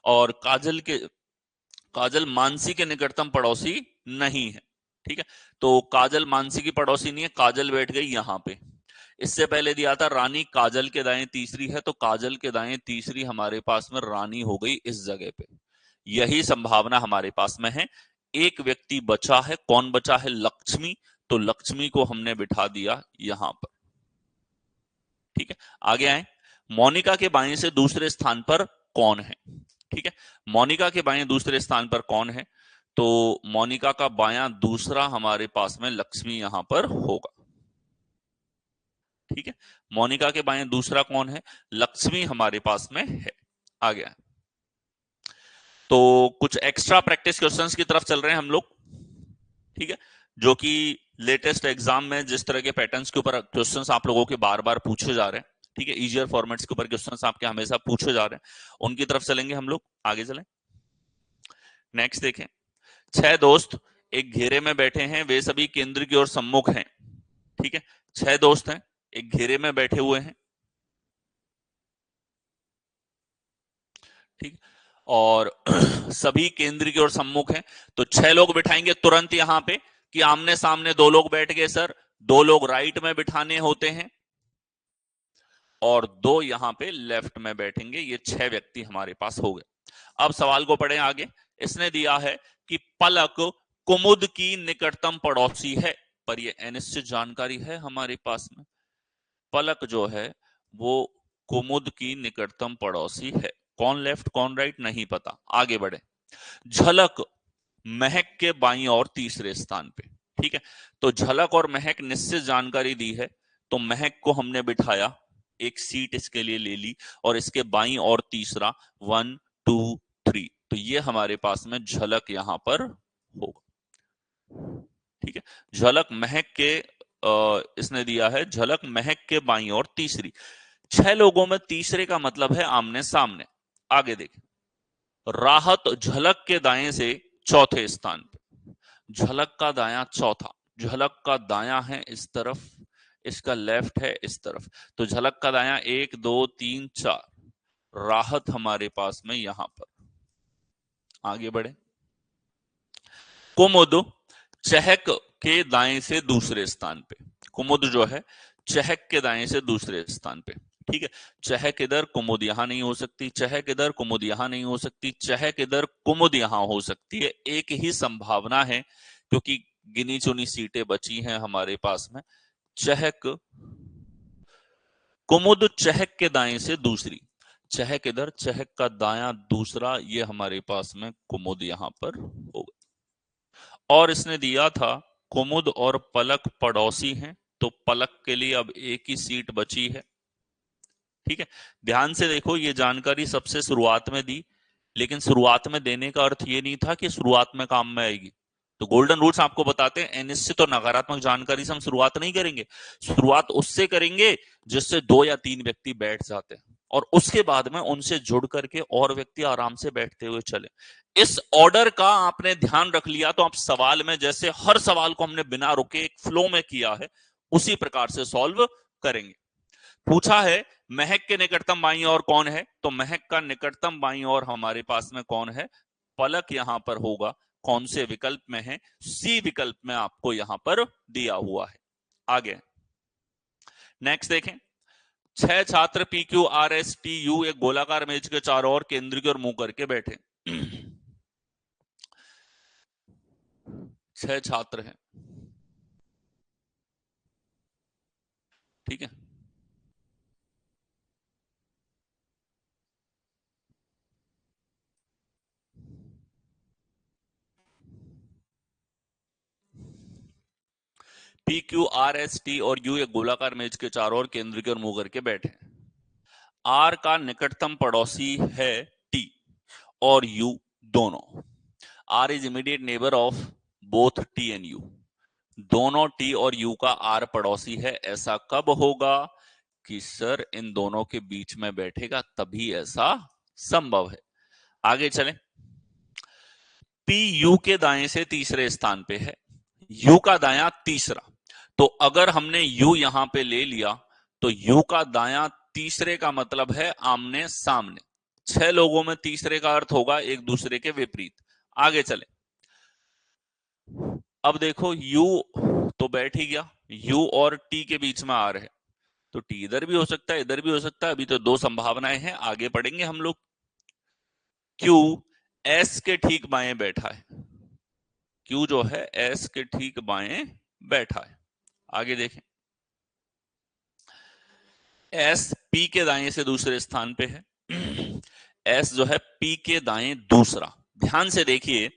और काजल मानसी के निकटतम पड़ोसी नहीं है। ठीक है, तो काजल मानसी की पड़ोसी नहीं है, काजल बैठ गई यहां पे। इससे पहले दिया था रानी काजल के दाएं तीसरी है, तो काजल के दाएं तीसरी हमारे पास में रानी हो गई इस जगह पे। यही संभावना हमारे पास में है। एक व्यक्ति बचा है, कौन बचा है? लक्ष्मी। तो लक्ष्मी को हमने बिठा दिया यहां पर। ठीक है, आगे आए, मोनिका के बाएं से दूसरे स्थान पर कौन है? ठीक है, मोनिका के बाएं दूसरे स्थान पर कौन है? तो मोनिका का बायां दूसरा हमारे पास में लक्ष्मी यहां पर होगा। ठीक है, मोनिका के बाएं दूसरा कौन है? लक्ष्मी हमारे पास में है। आ गया। तो कुछ एक्स्ट्रा प्रैक्टिस क्वेश्चंस की तरफ चल रहे हैं हम लोग। ठीक है, जो कि लेटेस्ट एग्जाम में जिस तरह के पैटर्न्स के ऊपर क्वेश्चंस आप लोगों के बार बार पूछे जा रहे हैं, ठीक है, इजियर फॉर्मेट्स के ऊपर क्वेश्चंस आपके हमेशा पूछे जा रहे हैं, उनकी तरफ चलेंगे हम लोग। आगे चलें, नेक्स्ट देखें। 6 दोस्त एक घेरे में बैठे हैं, वे सभी केंद्र की ओर सम्मुख हैं। ठीक है, 6 दोस्त हैं, एक घेरे में बैठे हुए हैं। ठीक, और सभी केंद्र की ओर सम्मुख हैं, तो 6 लोग बिठाएंगे तुरंत यहां पे कि आमने सामने 2 लोग बैठ गए सर, 2 लोग राइट में बिठाने होते हैं और 2 यहां पे लेफ्ट में बैठेंगे। ये 6 व्यक्ति हमारे पास हो गए। अब सवाल को पढ़ें आगे। इसने दिया है कि पलक कुमुद की निकटतम पड़ोसी है, पर यह अनिश्चित जानकारी है हमारे पास में। पलक जो है वो कुमुद की निकटतम पड़ोसी है, कौन लेफ्ट कौन राइट नहीं पता। आगे बढ़े, झलक महक के बाईं और तीसरे स्थान पे। ठीक है, तो झलक और महक निश्चित जानकारी दी है, तो महक को हमने बिठाया, एक सीट इसके लिए ले ली, और इसके बाईं और तीसरा 1 2 3, तो ये हमारे पास में झलक यहां पर होगा। ठीक है, झलक महक के इसने दिया है झलक महक के बाईं और तीसरी। 6 लोगों में तीसरे का मतलब है आमने सामने। आगे देखें, राहत झलक के दाएं से चौथे स्थान पे, झलक का दायां चौथा, झलक का दायां है इस तरफ, इसका लेफ्ट है इस तरफ, तो झलक का दायां 1 2 3 4, राहत हमारे पास में यहां पर। आगे बढ़े, कुमुद चहक के दाएं से दूसरे स्थान पे, कुमुद जो है चहक के दाएं से दूसरे स्थान पे। ठीक है, चहक इधर कुमुद यहां नहीं हो सकती, चहक इधर कुमुद यहां नहीं हो सकती, चहक इधर कुमुद यहां हो सकती है। एक ही संभावना है क्योंकि गिनी चुनी सीटें बची हैं हमारे पास में। चहक कुमुद चहक के दाएं से दूसरी, चहक इधर चहक का दायां दूसरा, ये हमारे पास में कुमुद यहां पर होगा। और इसने दिया था कुमुद और पलक पड़ोसी हैं, तो पलक के लिए अब एक ही सीट बची है। ठीक है, ध्यान से देखो, ये जानकारी सबसे शुरुआत में दी, लेकिन शुरुआत में देने का अर्थ ये नहीं था कि शुरुआत में काम में आएगी। तो गोल्डन रूल्स आपको बताते हैं, अनिश्चित और नकारात्मक जानकारी से हम शुरुआत नहीं करेंगे। शुरुआत उससे करेंगे जिससे 2 या 3 व्यक्ति बैठ जाते हैं, और उसके बाद में उनसे जुड़ करके और व्यक्ति आराम से बैठते हुए चले। इस ऑर्डर का आपने ध्यान रख लिया तो आप सवाल में, जैसे हर सवाल को हमने बिना रुके एक फ्लो में किया है, उसी प्रकार से सॉल्व करेंगे। पूछा है महक के निकटतम बाईं ओर कौन है, तो महक का निकटतम बाईं ओर हमारे पास में कौन है, पलक यहां पर होगा। कौन से विकल्प में है, सी विकल्प में आपको यहां पर दिया हुआ है। आगे नेक्स्ट देखें, 6 छात्र P Q R S T U एक गोलाकार मेज के चारों ओर केंद्र की ओर मुंह करके बैठे। 6 छात्र हैं, ठीक है। P Q R S T और यू एक गोलाकार मेज के चारों ओर केंद्र की ओर मुंह करके बैठे। आर का निकटतम पड़ोसी है टी और यू दोनों। R is immediate neighbour of both T and U. दोनों टी और यू का आर पड़ोसी है। ऐसा कब होगा कि सर इन दोनों के बीच में बैठेगा, तभी ऐसा संभव है। आगे चलें, पी यू के दाएं से तीसरे स्थान पे है, यू का दायां तीसरा। तो अगर हमने यू यहां पे ले लिया तो यू का दायां तीसरे का मतलब है आमने सामने। 6 लोगों में तीसरे का अर्थ होगा एक दूसरे के विपरीत। आगे चले, अब देखो यू तो बैठ ही गया, यू और टी के बीच में आर है, तो टी इधर भी हो सकता है इधर भी हो सकता है। अभी तो 2 संभावनाएं हैं, आगे पढ़ेंगे हम लोग। क्यू एस के ठीक बाएं बैठा है, क्यू जो है एस के ठीक बाएं बैठा है। आगे देखें, एस पी के दाएं से दूसरे स्थान पे है, एस जो है पी के दाएं दूसरा। ध्यान से देखिए,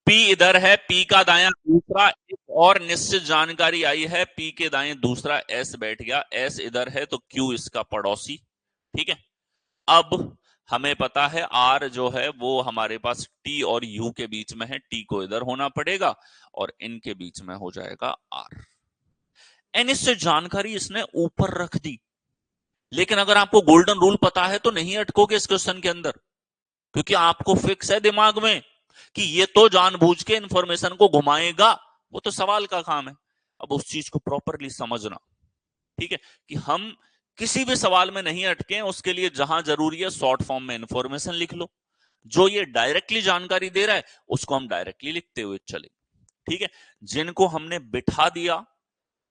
पी इधर है, पी का दायां दूसरा। एक और निश्चित जानकारी आई है, पी के दाएं दूसरा एस बैठ गया, एस इधर है तो क्यू इसका पड़ोसी। ठीक है, अब हमें पता है आर जो है वो हमारे पास टी और यू के बीच में है, टी को इधर होना पड़ेगा और इनके बीच में हो जाएगा आर। इससे जानकारी इसने ऊपर रख दी, लेकिन अगर आपको गोल्डन रूल पता है तो नहीं अटकोगे इस क्वेश्चन के अंदर, क्योंकि आपको फिक्स है दिमाग में कि ये तो जानबूझ के इंफॉर्मेशन को घुमाएगा, वो तो सवाल का काम है। अब उस चीज को प्रॉपरली समझना, ठीक है, कि हम किसी भी सवाल में नहीं अटके, उसके लिए जहां जरूरी है शॉर्ट फॉर्म में इंफॉर्मेशन लिख लो। जो ये डायरेक्टली जानकारी दे रहा है उसको हम डायरेक्टली लिखते हुए चले। ठीक है, जिनको हमने बिठा दिया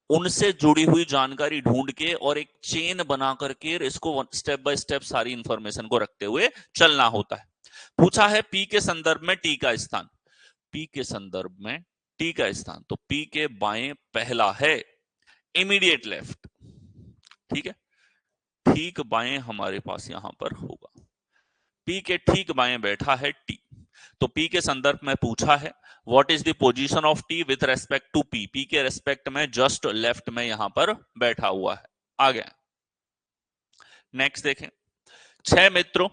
उनसे जुड़ी हुई जानकारी ढूंढ के और एक चेन बना करके इसको स्टेप बाय स्टेप सारी इंफॉर्मेशन को रखते हुए चलना होता है। पूछा है पी के संदर्भ में टी का स्थान, पी के संदर्भ में टी का स्थान, तो पी के बाएं पहला है इमीडिएट लेफ्ट। ठीक है, ठीक बाएं हमारे पास यहां पर होगा, पी के ठीक बाएं बैठा है टी। तो पी के संदर्भ में पूछा है what is the position of T with respect to P, P के रेस्पेक्ट में जस्ट लेफ्ट में यहां पर बैठा हुआ है। आगे नेक्स्ट देखें, 6 मित्रों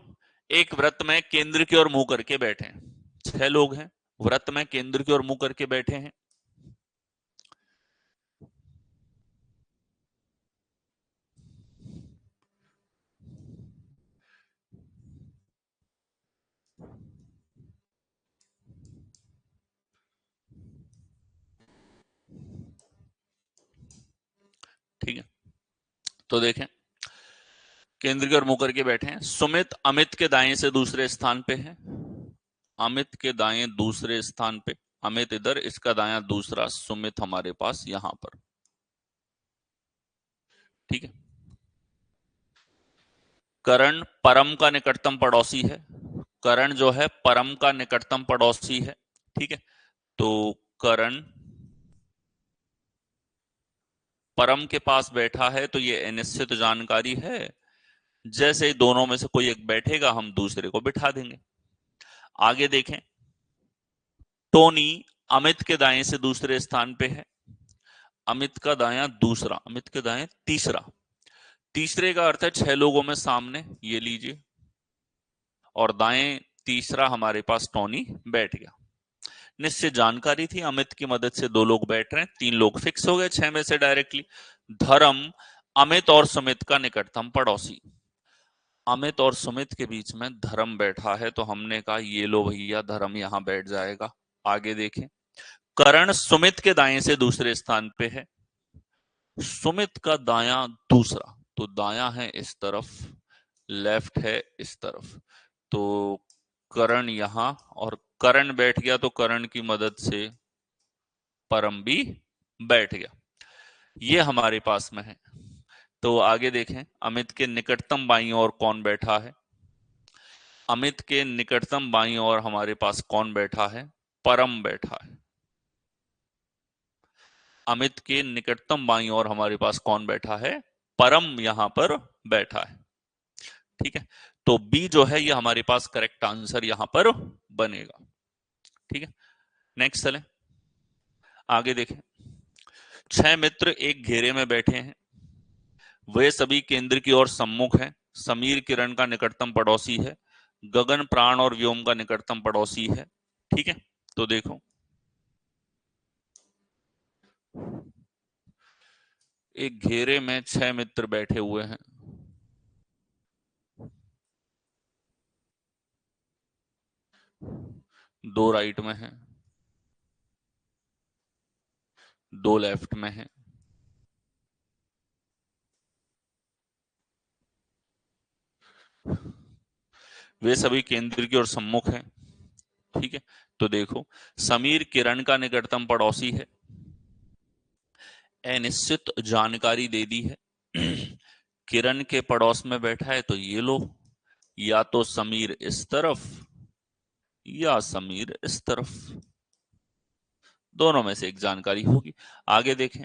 एक व्रत में केंद्र की ओर मुंह करके बैठे हैं। 6 लोग हैं, व्रत में केंद्र की ओर मुंह करके बैठे हैं। ठीक है, तो देखें केंद्र की ओर मुंह करके बैठे हैं। सुमित अमित के दाएं से दूसरे स्थान पे है, अमित के दाएं दूसरे स्थान पे, अमित इधर, इसका दायां दूसरा, सुमित हमारे पास यहां पर। ठीक है। करण परम का निकटतम पड़ोसी है, करण जो है परम का निकटतम पड़ोसी है। ठीक है, तो करण परम के पास बैठा है तो ये अनिश्चित जानकारी है। जैसे ही दोनों में से कोई एक बैठेगा हम दूसरे को बिठा देंगे। आगे देखें, टोनी अमित के दाएं से दूसरे स्थान पे है, अमित का दायां दूसरा, अमित के दाएं तीसरा, तीसरे का अर्थ है 6 लोगों में सामने, ये लीजिए, और दाएं तीसरा हमारे पास टोनी बैठ गया। निश्चित जानकारी थी, अमित की मदद से 2 लोग बैठ रहे हैं, 3 लोग फिक्स हो गए 6 में से डायरेक्टली। धर्म अमित और सुमित का निकटतम पड़ोसी, अमित और सुमित के बीच में धर्म बैठा है तो हमने कहा ये लो भैया धर्म यहां बैठ जाएगा। आगे देखें, करण सुमित के दाएं से दूसरे स्थान पे है, सुमित का दायां दूसरा, तो दायां है इस तरफ, लेफ्ट है इस तरफ, तो करण यहां, और करण बैठ गया तो करण की मदद से परम भी बैठ गया। ये हमारे पास में है। तो आगे देखें, अमित के निकटतम बाईं ओर कौन बैठा है, अमित के निकटतम बाईं ओर हमारे पास कौन बैठा है, परम बैठा है। अमित के निकटतम बाईं ओर हमारे पास कौन बैठा है, परम यहां पर बैठा है। ठीक है, तो बी जो है ये हमारे पास करेक्ट आंसर यहां पर बनेगा। ठीक है, नेक्स्ट चलें, आगे देखें। 6 मित्र एक घेरे में बैठे हैं, वे सभी केंद्र की ओर सम्मुख हैं। समीर किरण का निकटतम पड़ोसी है, गगन प्राण और व्योम का निकटतम पड़ोसी है। ठीक है, तो देखो एक घेरे में 6 मित्र बैठे हुए हैं, दो राइट में हैं, दो लेफ्ट में हैं, वे सभी केंद्र की ओर सम्मुख हैं। ठीक है, तो देखो समीर किरण का निकटतम पड़ोसी है, अनिश्चित जानकारी दे दी है। किरण के पड़ोस में बैठा है तो ये लो, या तो समीर इस तरफ या समीर इस तरफ, दोनों में से एक जानकारी होगी। आगे देखें,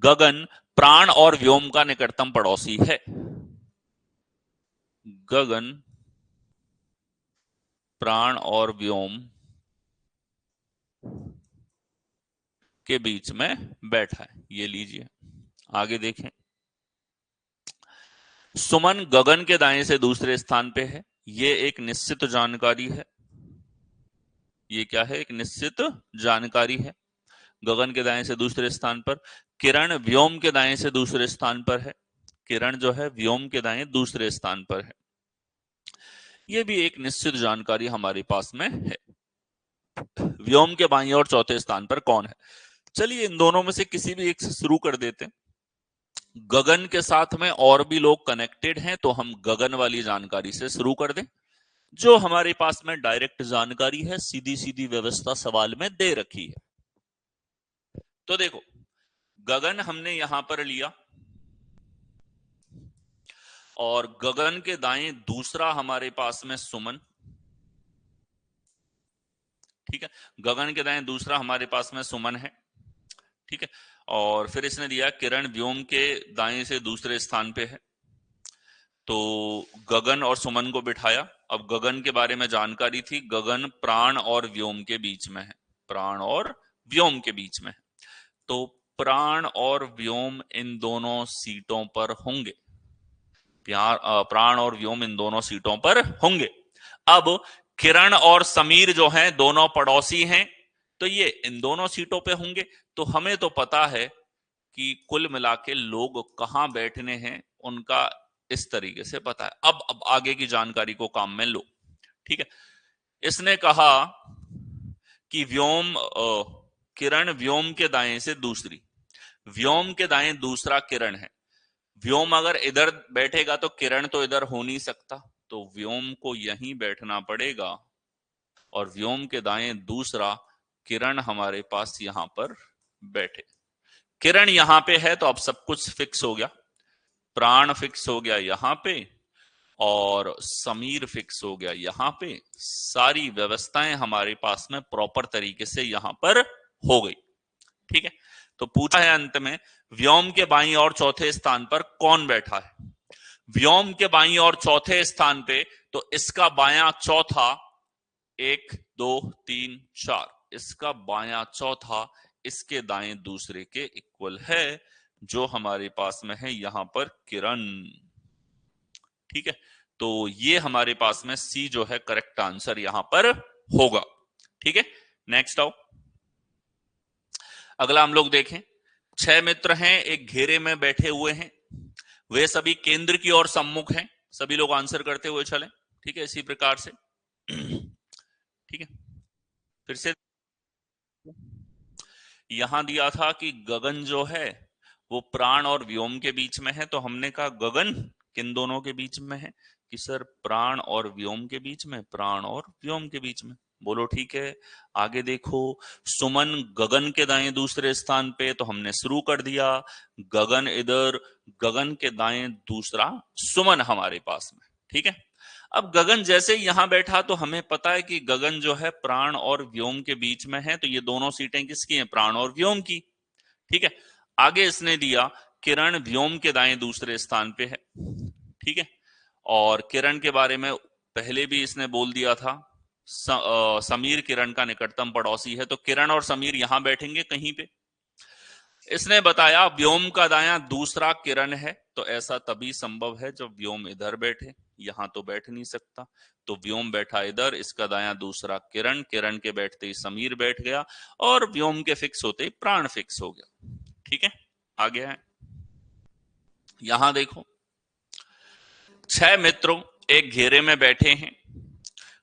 गगन प्राण और व्योम का निकटतम पड़ोसी है, गगन प्राण और व्योम के बीच में बैठा है, ये लीजिए। आगे देखें, सुमन गगन के दाएं से दूसरे स्थान पे है, ये एक निश्चित जानकारी है, ये क्या है, एक निश्चित जानकारी है, गगन के दाएं से दूसरे स्थान पर। किरण व्योम के दाएं से दूसरे स्थान पर है, किरण जो है व्योम के दाएं दूसरे स्थान पर है, यह भी एक निश्चित जानकारी हमारे पास में है। व्योम के बाईं और चौथे स्थान पर कौन है, चलिए इन दोनों में से किसी भी एक से शुरू कर देते हैं। गगन के साथ में और भी लोग कनेक्टेड हैं तो हम गगन वाली जानकारी से शुरू कर दें, जो हमारे पास में डायरेक्ट जानकारी है, सीधी सीधी व्यवस्था सवाल में दे रखी है। तो देखो गगन हमने यहां पर लिया, और गगन के दाएं दूसरा हमारे पास में सुमन। ठीक है, गगन के दाएं दूसरा हमारे पास में सुमन है। ठीक है, और फिर इसने दिया किरण व्योम के दाएं से दूसरे स्थान पे है, तो गगन और सुमन को बिठाया। अब गगन के बारे में जानकारी थी, गगन प्राण और व्योम के बीच में है, प्राण और व्योम के बीच में है, तो प्राण और व्योम इन दोनों सीटों पर होंगे, प्राण और व्योम इन दोनों सीटों पर होंगे। अब किरण और समीर जो हैं दोनों पड़ोसी हैं, तो ये इन दोनों सीटों पे होंगे। तो हमें तो पता है कि कुल मिला के लोग कहां बैठने हैं, उनका इस तरीके से पता है। अब आगे की जानकारी को काम में लो। ठीक है, इसने कहा कि किरण व्योम के दाएं से दूसरी, व्योम के दाएं दूसरा किरण है, व्योम अगर इधर बैठेगा तो किरण तो इधर हो नहीं सकता, तो व्योम को यहीं बैठना पड़ेगा, और व्योम के दाएं दूसरा किरण हमारे पास यहां पर बैठे। किरण यहां पे है तो अब सब कुछ फिक्स हो गया, प्राण फिक्स हो गया यहां पे और समीर फिक्स हो गया यहां पे। सारी व्यवस्थाएं हमारे पास में प्रॉपर तरीके से यहां पर हो गई। ठीक है, तो पूछा है अंत में व्योम के बाईं और चौथे स्थान पर कौन बैठा है। व्योम के बाईं और चौथे स्थान पे तो इसका बायां चौथा, 1 2 3 4, इसका बायां चौथा इसके दाएं दूसरे के इक्वल है, जो हमारे पास में है यहां पर किरण। ठीक है, तो ये हमारे पास में सी जो है करेक्ट आंसर यहां पर होगा। ठीक है, नेक्स्ट आओ। अगला हम लोग देखें, 6 मित्र हैं, एक घेरे में बैठे हुए हैं, वे सभी केंद्र की ओर सम्मुख हैं। सभी लोग आंसर करते हुए चलें। ठीक है, इसी प्रकार से। ठीक है, फिर से यहां दिया था कि गगन जो है वो प्राण और व्योम के बीच में है, तो हमने कहा गगन किन दोनों के बीच में है कि सर प्राण और व्योम के बीच में, प्राण और व्योम के बीच में। बोलो ठीक है। आगे देखो, सुमन गगन के दाएं दूसरे स्थान पे, तो हमने शुरू कर दिया गगन इधर, गगन के दाएं दूसरा सुमन हमारे पास में। ठीक है, अब गगन जैसे यहां बैठा तो हमें पता है कि गगन जो है प्राण और व्योम के बीच में है, तो ये दोनों सीटें किसकी हैं, प्राण और व्योम की। ठीक है, आगे इसने दिया किरण व्योम के दाएं दूसरे स्थान पे है। ठीक है, और किरण के बारे में पहले भी इसने बोल दिया था समीर किरण का निकटतम पड़ोसी है, तो किरण और समीर यहां बैठेंगे कहीं पे। इसने बताया व्योम का दायां दूसरा किरण है, तो ऐसा तभी संभव है जब व्योम इधर बैठे, यहां तो बैठ नहीं सकता, तो व्योम बैठा इधर, इसका दायां दूसरा किरण, किरण के बैठते ही समीर बैठ गया, और व्योम के फिक्स होते ही प्राण फिक्स हो गया। ठीक है, आ गया है। यहां देखो, 6 मित्रों एक घेरे में बैठे हैं,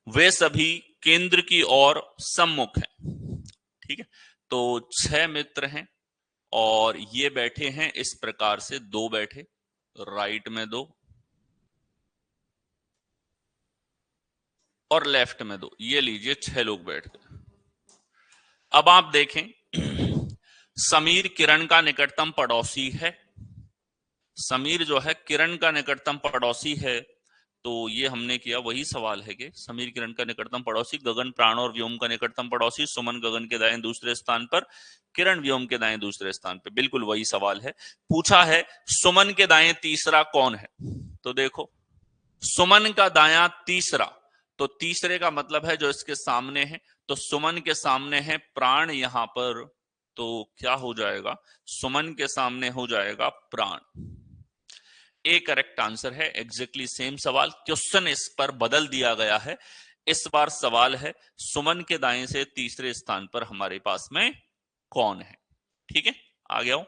वे सभी केंद्र की ओर सम्मुख हैं। ठीक है, तो 6 मित्र हैं और ये बैठे हैं इस प्रकार से, दो बैठे राइट में, दो और लेफ्ट में दो, ये लीजिए 6 लोग बैठ गए। अब आप देखें, समीर किरण का निकटतम पड़ोसी है। समीर जो है किरण का निकटतम पड़ोसी है, तो ये हमने किया वही सवाल है कि समीर किरण का निकटतम पड़ोसी, गगन प्राण और व्योम का निकटतम पड़ोसी, सुमन गगन के दाएं दूसरे स्थान पर, किरण व्योम के दाएं दूसरे स्थान पर। बिल्कुल वही सवाल है। पूछा है सुमन के दाएं तीसरा कौन है, तो देखो सुमन का दायां तीसरा, तो तीसरे का मतलब है जो इसके सामने है, तो सुमन के सामने है प्राण यहां पर, तो क्या हो जाएगा, सुमन के सामने हो जाएगा प्राण। ए करेक्ट आंसर है, एग्जैक्टली सेम सवाल, क्वेश्चन इस पर बदल दिया गया है। इस बार सवाल है सुमन के दाएं से तीसरे स्थान पर हमारे पास में कौन है। ठीक है, आ गया हूं।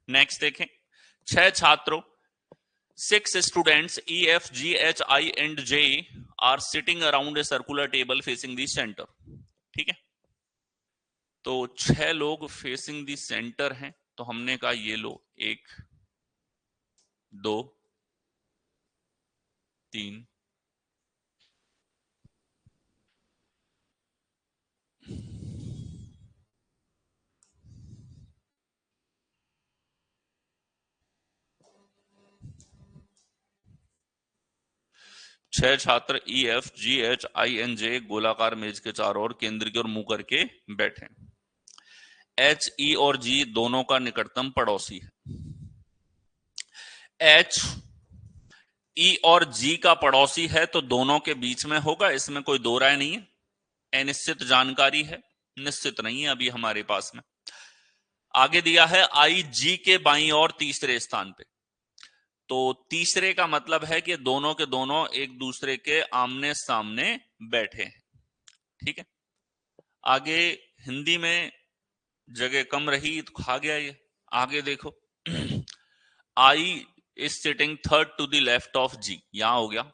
नेक्स्ट देखें, 6 छात्रों, 6 students E, F, G, H, I and J are sitting around a circular table facing the center। ठीक है, तो 6 लोग फेसिंग दी सेंटर हैं, तो हमने कहा ये लो 1 2 3 6 छात्र E, F, G, H, I and J गोलाकार मेज के चारों ओर केंद्र की ओर मुंह करके बैठे। H, E और G दोनों का निकटतम पड़ोसी है। H, E और G का पड़ोसी है, तो दोनों के बीच में होगा, इसमें कोई दो राय नहीं है। अनिश्चित जानकारी है, निश्चित नहीं है अभी हमारे पास में। आगे दिया है I, G के बाईं और तीसरे स्थान पे, तो तीसरे का मतलब है कि दोनों के दोनों एक दूसरे के आमने सामने बैठे हैं। ठीक है, आगे हिंदी में जगह कम रही तो खा गया ये। आगे देखो, I is sitting third to the left of G, यहां हो गया।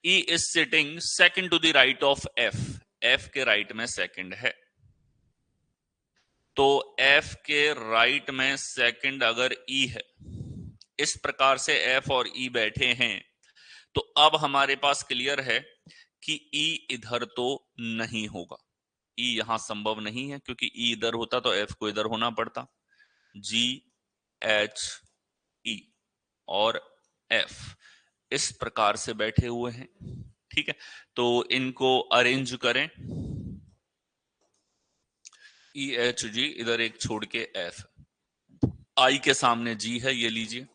E is sitting second to the right of F, F के राइट में सेकंड है, तो एफ के राइट में सेकंड अगर ई है, इस प्रकार से एफ और ई बैठे हैं, तो अब हमारे पास क्लियर है कि ई इधर तो नहीं होगा, ई यहां संभव नहीं है, क्योंकि ई इधर होता तो एफ को इधर होना पड़ता। जी एच ई, और एफ इस प्रकार से बैठे हुए हैं। ठीक है, तो इनको अरेंज करें, ई एच जी, इधर एक छोड़ के एफ, आई के सामने जी है, ये लीजिए,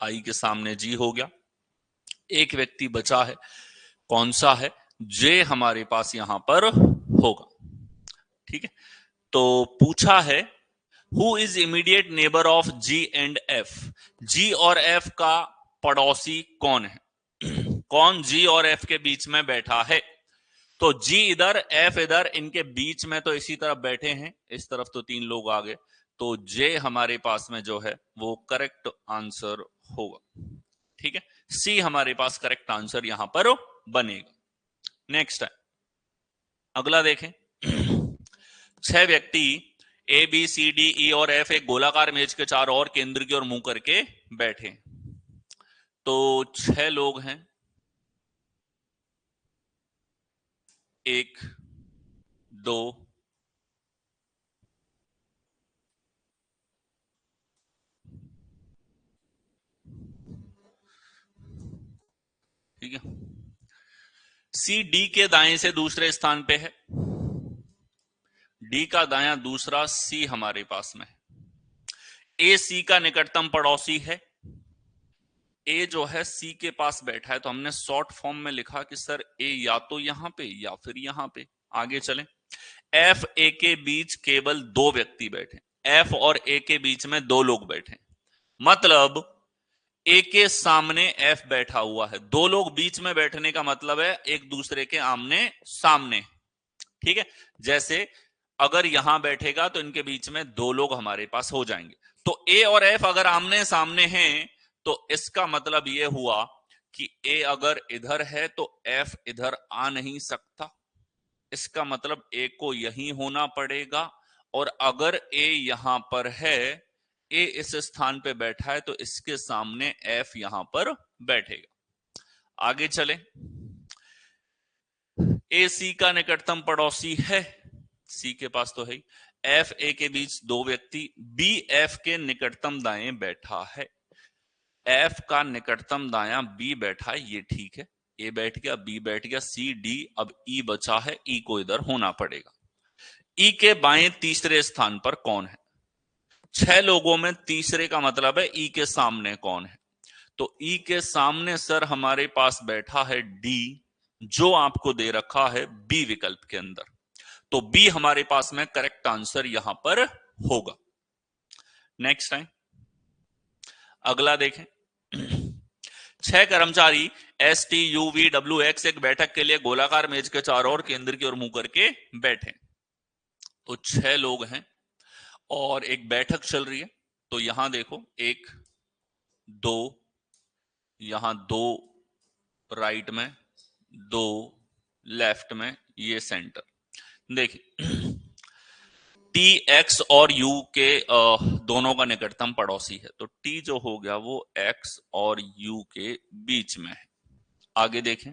आई के सामने जी हो गया। एक व्यक्ति बचा है, कौन सा है? जे हमारे पास यहां पर होगा। ठीक है, तो पूछा है who is immediate neighbour of G and F, G और एफ का पड़ोसी कौन है? कौन जी और एफ के बीच में बैठा है? तो जी इधर, एफ इधर, इनके बीच में तो इसी तरफ बैठे हैं, इस तरफ तो 3 लोग आ गए, तो जे हमारे पास में जो है वो करेक्ट आंसर होगा। ठीक है, सी हमारे पास करेक्ट आंसर यहां पर बनेगा। नेक्स्ट है, अगला देखें। 6 व्यक्ति ए बी सी डी ई और एफ एक गोलाकार मेज के चारों ओर केंद्र की ओर मुंह करके बैठे। तो 6 लोग हैं, 1 2 ठीक है, सी डी के दाएं से दूसरे स्थान पे है, डी का दायां दूसरा, सी हमारे पास में है। ए सी का निकटतम पड़ोसी है, ए जो है सी के पास बैठा है, तो हमने शॉर्ट फॉर्म में लिखा कि सर ए या तो यहां पे या फिर यहां पे। आगे चलें, एफ ए के बीच केवल 2 व्यक्ति बैठे, एफ और ए के बीच में 2 लोग बैठे, मतलब ए के सामने एफ बैठा हुआ है, 2 लोग बीच में बैठने का मतलब है एक दूसरे के आमने सामने। ठीक है, जैसे अगर यहां बैठेगा तो इनके बीच में 2 लोग हमारे पास हो जाएंगे। तो ए और एफ अगर आमने सामने हैं तो इसका मतलब यह हुआ कि ए अगर इधर है तो एफ इधर आ नहीं सकता, इसका मतलब ए को यहीं होना पड़ेगा, और अगर ए यहां पर है, ए इस स्थान पे बैठा है, तो इसके सामने एफ यहां पर बैठेगा। आगे चले, ए सी का निकटतम पड़ोसी है, सी के पास तो है ही, एफ ए के बीच 2 व्यक्ति, बी एफ के निकटतम दाएं बैठा है, एफ का निकटतम दायां बी बैठा है, ये ठीक है, ए बैठ गया, बी बैठ गया, सी डी, अब ई बचा है, ई को इधर होना पड़ेगा। ई के बाएं तीसरे स्थान पर कौन है? 6 लोगों में तीसरे का मतलब है ई के सामने कौन है? तो ई के सामने सर हमारे पास बैठा है डी, जो आपको दे रखा है बी विकल्प के अंदर, तो बी हमारे पास में करेक्ट आंसर यहां पर होगा। नेक्स्ट टाइम अगला देखें। 6 कर्मचारी S T U V W x एक बैठक के लिए गोलाकार मेज के चारों ओर केंद्र की ओर मुंह करके बैठे। तो 6 लोग हैं और एक बैठक चल रही है, तो यहां देखो 1 2, यहां 2 राइट में, 2 लेफ्ट में, ये सेंटर। देखिए टी एक्स और यू के दोनों का निकटतम पड़ोसी है, तो टी जो हो गया वो एक्स और यू के बीच में है। आगे देखें,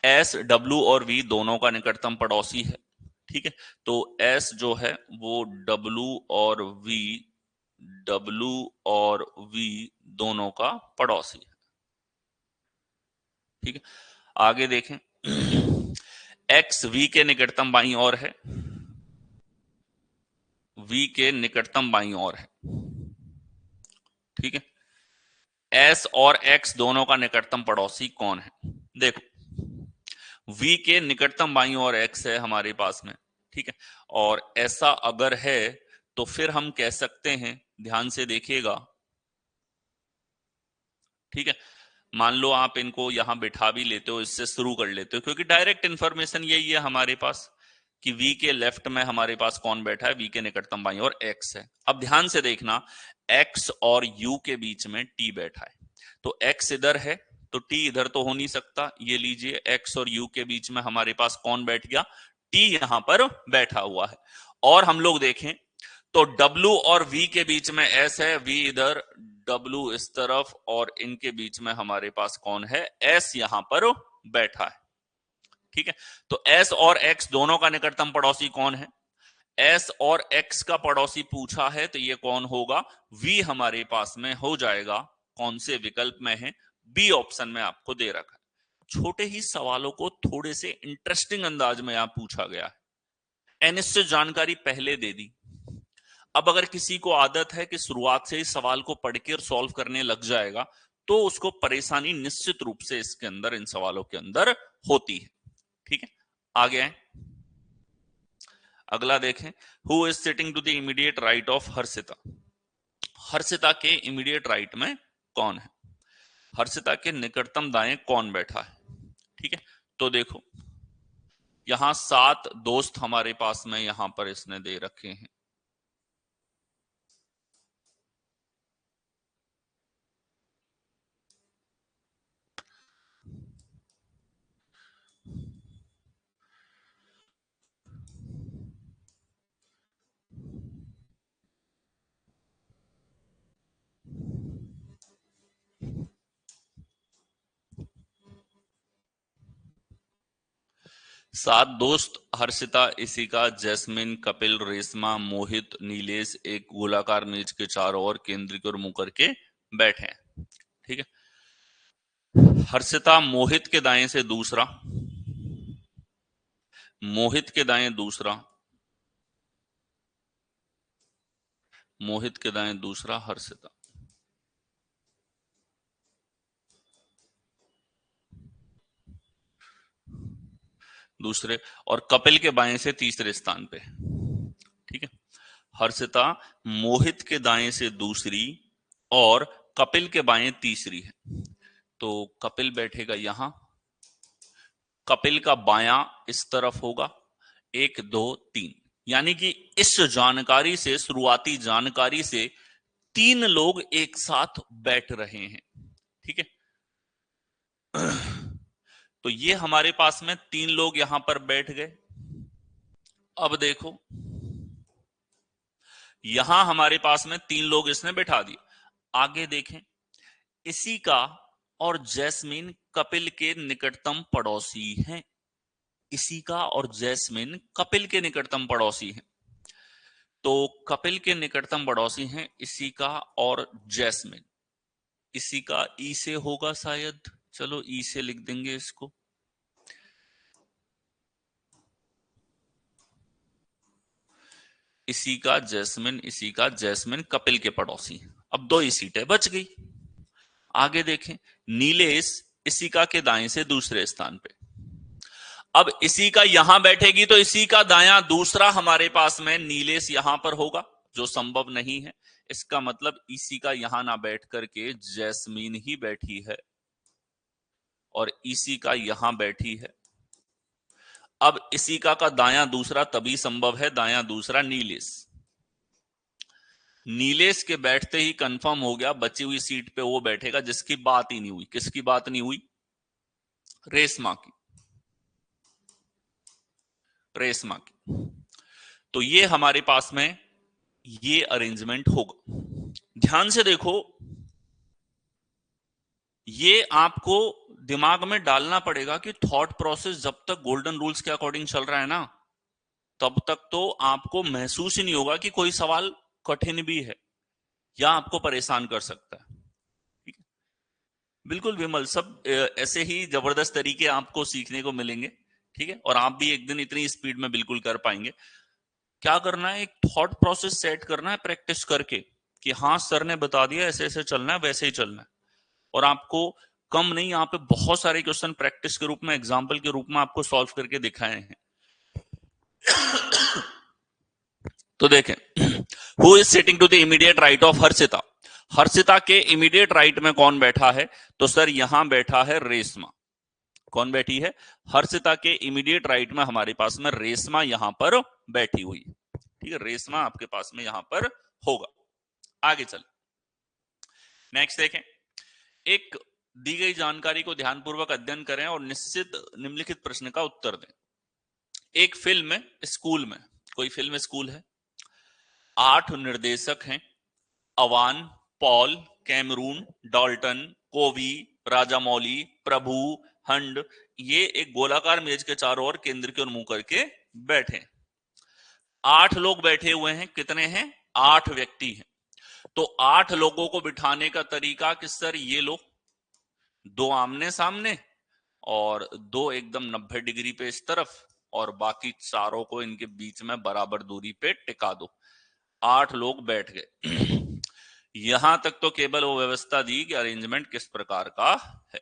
एस डब्ल्यू और वी दोनों का निकटतम पड़ोसी है। ठीक है, तो एस जो है वो डब्ल्यू और वी दोनों का पड़ोसी है। ठीक है, आगे देखें, एक्स वी के निकटतम बाईं ओर है, वी के निकटतम बाईं ओर है। ठीक है, एस और एक्स दोनों का निकटतम पड़ोसी कौन है? देखो वी के निकटतम बाईं ओर एक्स है हमारे पास में, ठीक है, और ऐसा अगर है तो फिर हम कह सकते हैं, ध्यान से देखिएगा, ठीक है, मान लो आप इनको यहां बिठा भी लेते हो, इससे शुरू कर लेते हो, क्योंकि डायरेक्ट इंफॉर्मेशन यही है हमारे पास कि वी के लेफ्ट में हमारे पास कौन बैठा है, वी के निकटतम बाईं ओर एक्स है। अब ध्यान से देखना, एक्स और यू के बीच में टी बैठा है, तो एक्स इधर है तो टी इधर तो हो नहीं सकता, ये लीजिए एक्स और यू के बीच में हमारे पास कौन बैठ गया, टी यहां पर बैठा हुआ है। और हम लोग देखें तो W और V के बीच में S है, V इधर, W इस तरफ, और इनके बीच में हमारे पास कौन है, S यहां पर बैठा है। ठीक है, तो S और X दोनों का निकटतम पड़ोसी कौन है? S और X का पड़ोसी पूछा है, तो ये कौन होगा, V हमारे पास में हो जाएगा कौन से विकल्प में है? बी ऑप्शन में आपको दे रखा है। छोटे ही सवालों को थोड़े से इंटरेस्टिंग अंदाज में यहां पूछा गया है। अनिश्चित जानकारी पहले दे दी। अब अगर किसी को आदत है कि शुरुआत से ही सवाल को पढ़ के और सॉल्व करने लग जाएगा, तो उसको परेशानी निश्चित रूप से इसके अंदर, इन सवालों के अंदर होती है। ठीक है, आगे आए, अगला देखें। Who is sitting to the immediate right of Harshita? Harshita के इमीडिएट राइट में कौन है? हर्षिता के निकटतम दाएं कौन बैठा है? ठीक है, तो देखो यहां 7 दोस्त हमारे पास में यहां पर इसने दे रखे हैं। सात दोस्त हर्षिता, इशिका, जैस्मिन, कपिल, रेशमा, मोहित, नीलेश एक गोलाकार मेज के चारों ओर केंद्र की ओर मुंह करके बैठे हैं। ठीक है, हर्षिता मोहित के दाएं से दूसरा, मोहित के दाएं दूसरा, मोहित के दाएं दूसरा हर्षिता, दूसरे, और कपिल के बाएं से तीसरे स्थान पे। ठीक है, हर्षिता मोहित के दाएं से दूसरी और कपिल के बाएं तीसरी है। तो कपिल बैठेगा यहां, कपिल का बायां इस तरफ होगा, 1 2 3, यानी कि इस जानकारी से, शुरुआती जानकारी से 3 लोग एक साथ बैठ रहे हैं। ठीक है, तो ये हमारे पास में 3 लोग यहां पर बैठ गए। अब देखो यहां हमारे पास में 3 लोग इसने बैठा दिए। आगे देखें, इसी का और जैस्मिन कपिल के निकटतम पड़ोसी हैं। इसी का और जैस्मिन कपिल के निकटतम पड़ोसी हैं। तो कपिल के निकटतम पड़ोसी हैं इसी का और जैस्मिन। इसी का ई से होगा शायद, चलो ई से लिख देंगे इसको। इसी का जैस्मिन, इसी का जैस्मिन कपिल के पड़ोसी। अब 2 ही सीटें बच गई। आगे देखें, नीलेश इसिका के दाएं से दूसरे स्थान पे। अब इसी का यहां बैठेगी तो इसी का दायां दूसरा हमारे पास में नीलेश यहां पर होगा, जो संभव नहीं है। इसका मतलब इसी का यहां ना बैठ करके जैस्मीन ही बैठी है और इसी का यहां बैठी है। अब इसी का दायां दूसरा तभी संभव है, दायां दूसरा नीलेश। नीलेश के बैठते ही कंफर्म हो गया, बची हुई सीट पे वो बैठेगा जिसकी बात ही नहीं हुई। किसकी बात नहीं हुई? रेशमा की, रेशमा की। तो ये हमारे पास में ये अरेंजमेंट होगा। ध्यान से देखो, ये आपको दिमाग में डालना पड़ेगा कि थॉट प्रोसेस जब तक गोल्डन रूल्स के अकॉर्डिंग चल रहा है ना, तब तक तो आपको महसूस ही नहीं होगा कि कोई सवाल कठिन भी है या आपको परेशान कर सकता है। ठीक है, बिल्कुल विमल, सब ऐसे ही जबरदस्त तरीके आपको सीखने को मिलेंगे। ठीक है, और आप भी एक दिन इतनी स्पीड में बिल्कुल कर पाएंगे। क्या करना है, एक थॉट प्रोसेस सेट करना है प्रैक्टिस करके कि हाँ सर ने बता दिया ऐसे ऐसे चलना है, वैसे ही चलना है। और आपको कम नहीं, यहाँ पे बहुत सारे क्वेश्चन प्रैक्टिस के रूप में, एग्जाम्पल के रूप में आपको सॉल्व करके दिखाए हैं। तो देखें, who is sitting to the immediate right of Harshita? Harshita के इमीडिएट राइट में कौन बैठा है? तो सर यहां बैठा है रेशमा। कौन बैठी है? हर्षिता के इमीडिएट राइट में हमारे पास में रेशमा यहां पर बैठी हुई। ठीक है, रेशमा आपके पास में यहां पर होगा। आगे चल, नेक्स्ट देखें। एक दी गई जानकारी को ध्यानपूर्वक अध्ययन करें और निश्चित निम्नलिखित प्रश्न का उत्तर दें। एक फिल्म स्कूल में, कोई फिल्म स्कूल है, 8 निर्देशक हैं, अवान, पॉल, कैमरून, डॉल्टन, कोवी, राजामौली, प्रभु, हंड। ये एक गोलाकार मेज के चारों ओर केंद्र की ओर मुंह करके बैठे। 8 लोग बैठे हुए हैं। कितने हैं? 8 व्यक्ति हैं। तो 8 लोगों को बिठाने का तरीका कि सर ये लो, 2 आमने सामने और 2 एकदम 90 डिग्री पे इस तरफ, और बाकी चारों को इनके बीच में बराबर दूरी पे टिका दो। 8 लोग बैठ गए। यहां तक तो केवल वो व्यवस्था दी कि अरेंजमेंट किस प्रकार का है।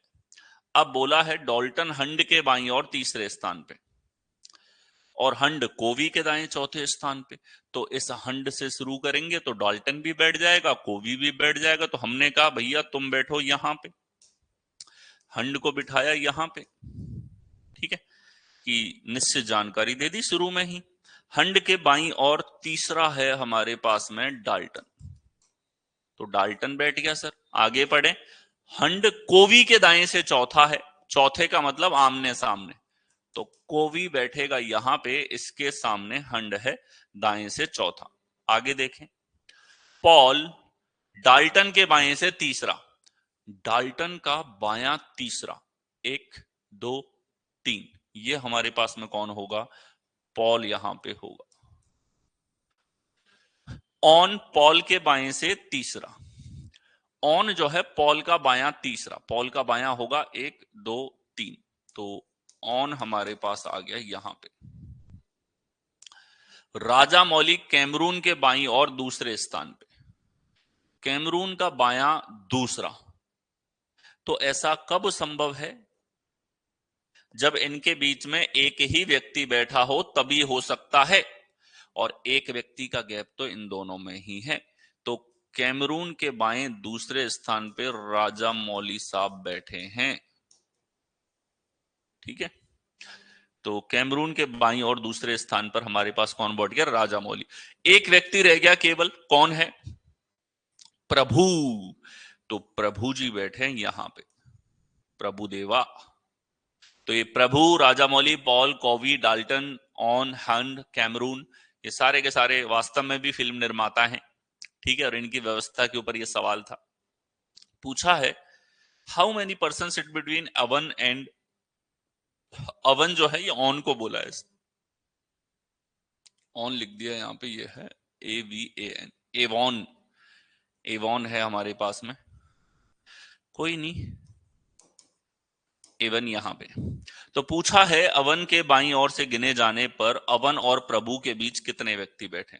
अब बोला है डाल्टन हंड के बाईं और तीसरे स्थान पे, और हंड कोवी के दाएं चौथे स्थान पे। तो इस हंड से शुरू करेंगे तो डाल्टन भी बैठ जाएगा, कोवी भी बैठ जाएगा। तो हमने कहा भैया तुम बैठो यहां पे, हंड को बिठाया यहां पे, ठीक है, कि निश्चित जानकारी दे दी शुरू में ही। हंड के बाईं और तीसरा है हमारे पास में डाल्टन, तो डाल्टन बैठ गया सर। आगे पढ़े, हंड कोवी के दाएं से चौथा है, चौथे का मतलब आमने सामने, तो कोवी बैठेगा यहां पे, इसके सामने हंड है दाएं से चौथा। आगे देखें, पॉल डाल्टन के बाएं से तीसरा, डाल्टन का बायां तीसरा, 1 2 3, ये हमारे पास में कौन होगा, पॉल यहां पे होगा। ऑन पॉल के बाएं से तीसरा, ऑन जो है पॉल का बायां तीसरा, पॉल का बायां होगा 1 2 3, तो ऑन हमारे पास आ गया यहां पे। राजा मौली कैमरून के बाईं और दूसरे स्थान पे, कैमरून का बायां दूसरा, तो ऐसा कब संभव है, जब इनके बीच में एक ही व्यक्ति बैठा हो तभी हो सकता है, और एक व्यक्ति का गैप तो इन दोनों में ही है। तो कैमरून के बाएं दूसरे स्थान पे राजा मौली साहब बैठे हैं, ठीक है। तो कैमरून के बाईं और दूसरे स्थान पर हमारे पास कौन बैठ गया, राजा मौली। एक व्यक्ति रह गया केवल, कौन है, प्रभु। तो प्रभु जी बैठे यहां पे, प्रभु देवा। तो ये Prabhu, Rajamouli, Paul, Covey, Dalton, ऑन, हंड, कैमरून, ये सारे के सारे वास्तव में भी फिल्म निर्माता हैं, ठीक है, और इनकी व्यवस्था के ऊपर ये सवाल था। पूछा है how many person sit between Avan and, Avan जो है ये ऑन को बोला है, ऑन लिख दिया यहां पे, ये है AVAN, एवॉन, एवॉन है हमारे पास में, कोई नहीं, एवन यहां पे। तो पूछा है अवन के बाईं ओर से गिने जाने पर अवन और प्रभु के बीच कितने व्यक्ति बैठे।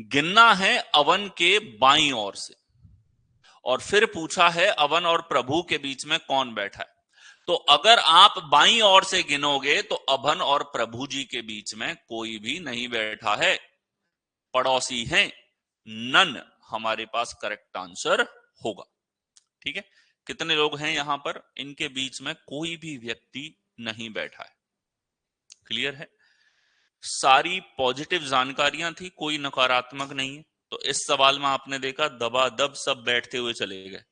गिनना है अवन के बाईं ओर से, और फिर पूछा है अवन और प्रभु के बीच में कौन बैठा है। तो अगर आप बाईं ओर से गिनोगे तो अवन और प्रभु जी के बीच में कोई भी नहीं बैठा है, पड़ोसी हैं, नन हमारे पास करेक्ट आंसर होगा, ठीक है। कितने लोग हैं यहां पर, इनके बीच में कोई भी व्यक्ति नहीं बैठा है, क्लियर है। सारी पॉजिटिव जानकारियां थी, कोई नकारात्मक नहीं है। तो इस सवाल में आपने देखा दबादब सब बैठते हुए चले गए,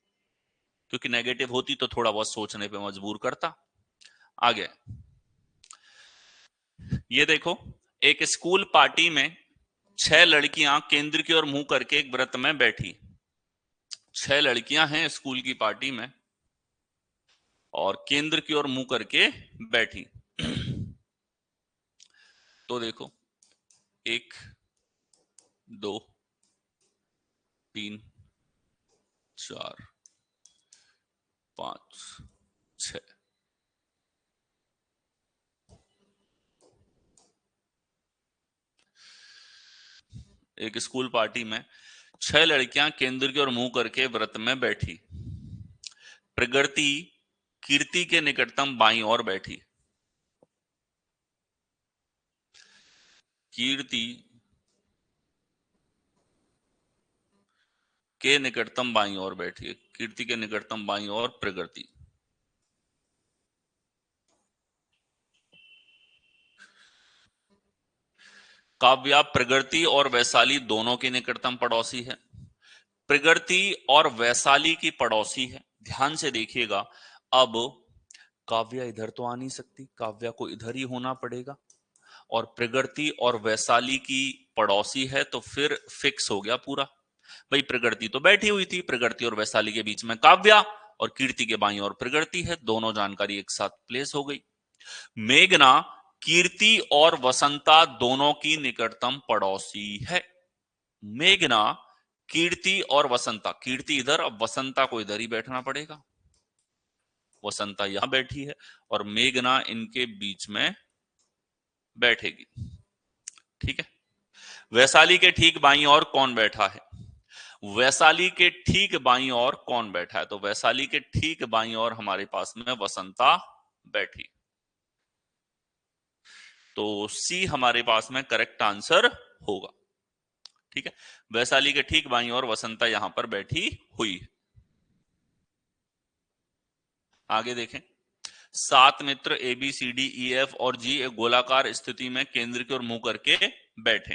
क्योंकि नेगेटिव होती तो थोड़ा बहुत सोचने पे मजबूर करता। आगे ये देखो, एक स्कूल पार्टी में 6 लड़कियां केंद्र की ओर मुंह करके एक व्रत में बैठी। 6 लड़कियां हैं स्कूल की पार्टी में और केंद्र की ओर मुंह करके बैठी। तो देखो 1 2 3 4 5 6, एक स्कूल पार्टी में 6 लड़कियां केंद्र की ओर मुंह करके व्रत में बैठी। प्रगति कीर्ति के निकटतम बाईं ओर बैठी। कीर्ति के निकटतम बाईं ओर बैठी है, कीर्ति के निकटतम बाईं ओर प्रगति। काव्या प्रगति और वैशाली दोनों की निकटतम पड़ोसी है। प्रगति और वैशाली की पड़ोसी है, ध्यान से देखिएगा। अब काव्या इधर तो आ नहीं सकती, काव्या को इधर ही होना पड़ेगा, और प्रगति और वैशाली की पड़ोसी है, तो फिर फिक्स हो गया पूरा। भाई प्रगति तो बैठी हुई थी, प्रगति और वैशाली के बीच में काव्या, और कीर्ति के बाईं ओर प्रगति है, दोनों जानकारी एक साथ प्लेस हो गई। मेघना कीर्ति और वसंता दोनों की निकटतम पड़ोसी है। मेघना कीर्ति और वसंता, कीर्ति इधर, अब वसंता को इधर ही बैठना पड़ेगा, वसंता यहां बैठी है और मेघना इनके बीच में बैठेगी। ठीक है, वैशाली के ठीक बाईं ओर कौन बैठा है? वैशाली के ठीक बाईं ओर कौन बैठा है? तो वैशाली के ठीक बाईं ओर हमारे पास में वसंता बैठी, तो सी हमारे पास में करेक्ट आंसर होगा। ठीक है, वैशाली के ठीक बाईं ओर वसंता यहां पर बैठी हुई है। आगे देखें, 7 मित्र A B C D E F और जी एक गोलाकार स्थिति में केंद्र की ओर मुंह करके बैठे।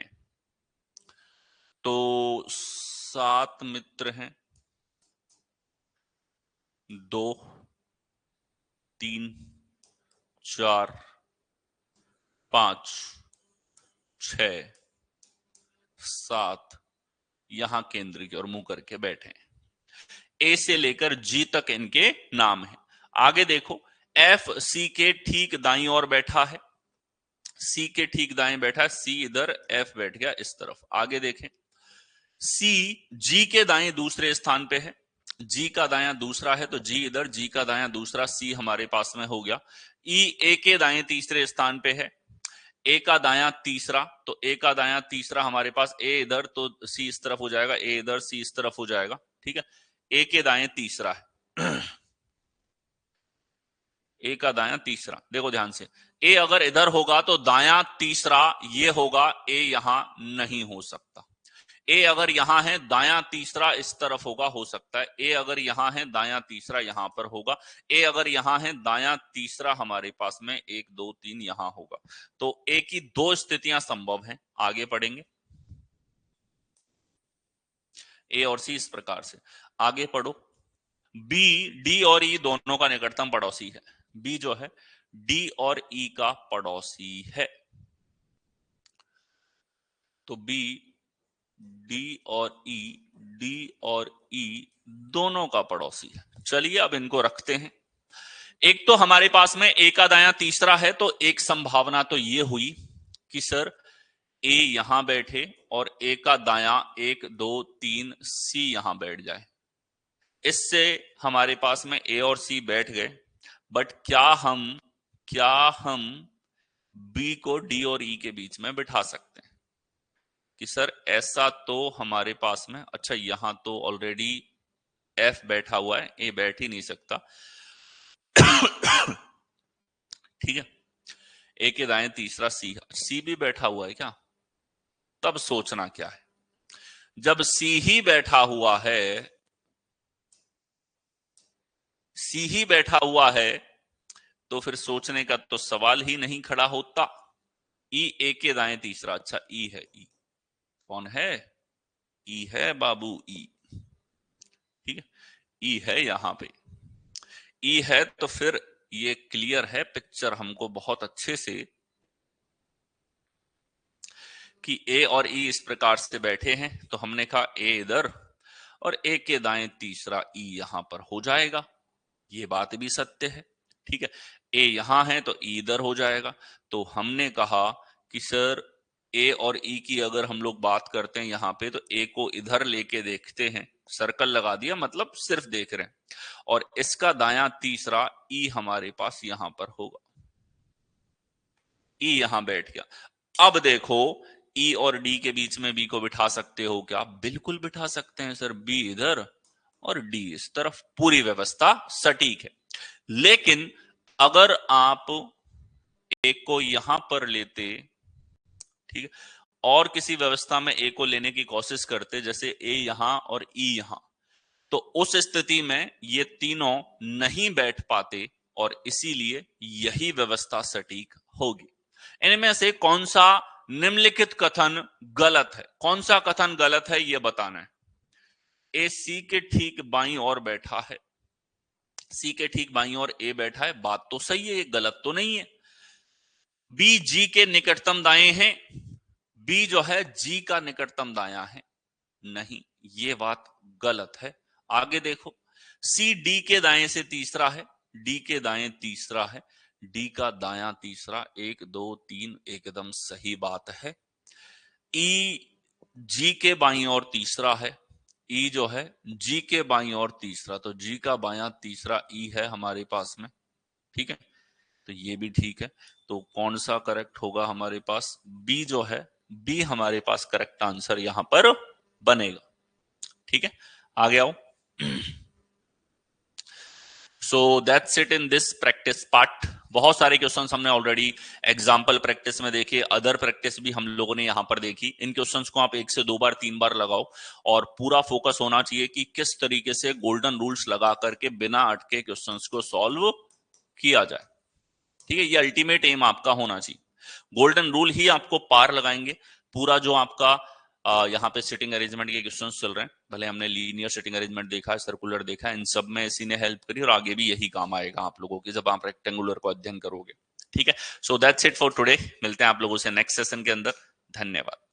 तो 7 मित्र हैं, 2 3 4 5 6 7 यहां केंद्र की ओर मुंह करके बैठे हैं। ए से लेकर जी तक इनके नाम है। आगे देखो, एफ सी के ठीक दाईं ओर बैठा है, सी के ठीक दाएं बैठा है, सी इधर, एफ बैठ गया इस तरफ। आगे देखें, सी जी के दाएं दूसरे स्थान पे है, जी का दायां दूसरा है तो जी इधर, जी का दायां दूसरा, सी हमारे पास में हो गया। ई ए के दाएं तीसरे स्थान पे है, ए का दायां तीसरा, तो ए का दायां तीसरा हमारे पास, ए इधर तो सी इस तरफ हो जाएगा, ए इधर सी इस तरफ हो जाएगा। ठीक है, ए के दाएं तीसरा है, ए का दायां तीसरा, देखो ध्यान से, ए अगर इधर होगा तो दायां तीसरा ये होगा, ए यहां नहीं हो सकता। ए अगर यहां है, दायां तीसरा इस तरफ होगा, हो सकता है। ए अगर यहां है, दायां तीसरा यहां पर होगा। ए अगर यहां है, दायां तीसरा हमारे पास में 1 2 3 यहां होगा। तो ए की 2 स्थितियां संभव हैं। आगे पढ़ेंगे, ए और सी इस प्रकार से। आगे पढ़ो, बी डी और ई दोनों का निकटतम पड़ोसी है। बी जो है डी और ई का पड़ोसी है, तो बी डी और ई, डी और ई दोनों का पड़ोसी है। चलिए अब इनको रखते हैं। एक तो हमारे पास में ए का दायां तीसरा है, तो एक संभावना तो ये हुई कि सर ए यहां बैठे और ए का दायां 1 2 3 सी यहां बैठ जाए। इससे हमारे पास में ए और सी बैठ गए, बट क्या हम बी को डी और ई के बीच में बिठा सकते हैं? कि सर ऐसा तो हमारे पास में, अच्छा यहां तो ऑलरेडी एफ बैठा हुआ है, ए बैठ ही नहीं सकता। ठीक है, ए के दाएं तीसरा सी, सी भी बैठा हुआ है क्या? तब सोचना क्या है, जब सी ही बैठा हुआ है, सी ही बैठा हुआ है, तो फिर सोचने का तो सवाल ही नहीं खड़ा होता। ई ए के दाएं तीसरा, अच्छा ई है, ई कौन है? ई है बाबू, ई। ठीक है, ई है यहां पे, ई है, तो फिर ये क्लियर है पिक्चर हमको बहुत अच्छे से कि ए और ई इस प्रकार से बैठे हैं। तो हमने कहा ए इधर और ए के दाएं तीसरा ई यहां पर हो जाएगा, ये बात भी सत्य है। ठीक है, ए यहां है तो ई इधर हो जाएगा। तो हमने कहा कि सर ए और ई की अगर हम लोग बात करते हैं यहां पे, तो ए को इधर लेके देखते हैं, सर्कल लगा दिया, मतलब सिर्फ देख रहे हैं, और इसका दायां तीसरा ई हमारे पास यहां पर होगा, ई यहां बैठ गया। अब देखो, ई और डी के बीच में बी को बिठा सकते हो क्या? बिल्कुल बिठा सकते हैं सर, बी इधर और डी इस तरफ, पूरी व्यवस्था सटीक है। लेकिन अगर आप एक को यहां पर लेते, ठीक है, और किसी व्यवस्था में ए को लेने की कोशिश करते, जैसे ए यहां और ई यहां, तो उस स्थिति में ये तीनों नहीं बैठ पाते और इसीलिए यही व्यवस्था सटीक होगी। इनमें से कौन सा निम्नलिखित कथन गलत है? कौन सा कथन गलत है यह बताना है। ए सी के ठीक बाईं ओर बैठा है, सी के ठीक बाईं ओर ए बैठा है, बात तो सही है, ये गलत तो नहीं है। बी जी के निकटतम दाएं है, बी जो है जी का निकटतम दायां है, नहीं, ये बात गलत है। आगे देखो, सी डी के दाएं से तीसरा है, डी के दाएं तीसरा है, डी का दायां तीसरा, 1 2 3 एकदम सही बात है। ई जी के बाईं ओर तीसरा है, ई जो है जी के बाईं और तीसरा, तो जी का बायां तीसरा ई है हमारे पास में, ठीक है। तो ये भी ठीक है। तो कौन सा करेक्ट होगा हमारे पास, बी जो है, बी हमारे पास करेक्ट आंसर यहां पर बनेगा, ठीक है। आगे आओ। So that's it in this practice part. बहुत सारे क्वेश्चंस हमने ऑलरेडी एग्जाम्पल प्रैक्टिस में देखे, अदर प्रैक्टिस भी हम लोगों ने यहां पर देखी। इन क्वेश्चंस को आप 1 से 2 बार 3 बार लगाओ और पूरा फोकस होना चाहिए कि किस तरीके से गोल्डन रूल्स लगा करके बिना अटके क्वेश्चंस को सॉल्व किया जाए, ठीक है। ये अल्टीमेट एम आपका होना चाहिए। गोल्डन रूल ही आपको पार लगाएंगे। पूरा जो आपका यहाँ पे सिटिंग अरेंजमेंट के क्वेश्चंस चल रहे हैं, भले हमने लीनियर सिटिंग अरेंजमेंट देखा है, सर्कुलर देखा है, इन सब में इसी ने हेल्प करी और आगे भी यही काम आएगा आप लोगों की जब आप रेक्टेंगुलर को अध्ययन करोगे, ठीक है। So that's it for today. मिलते हैं आप लोगों से नेक्स्ट सेशन के अंदर। धन्यवाद।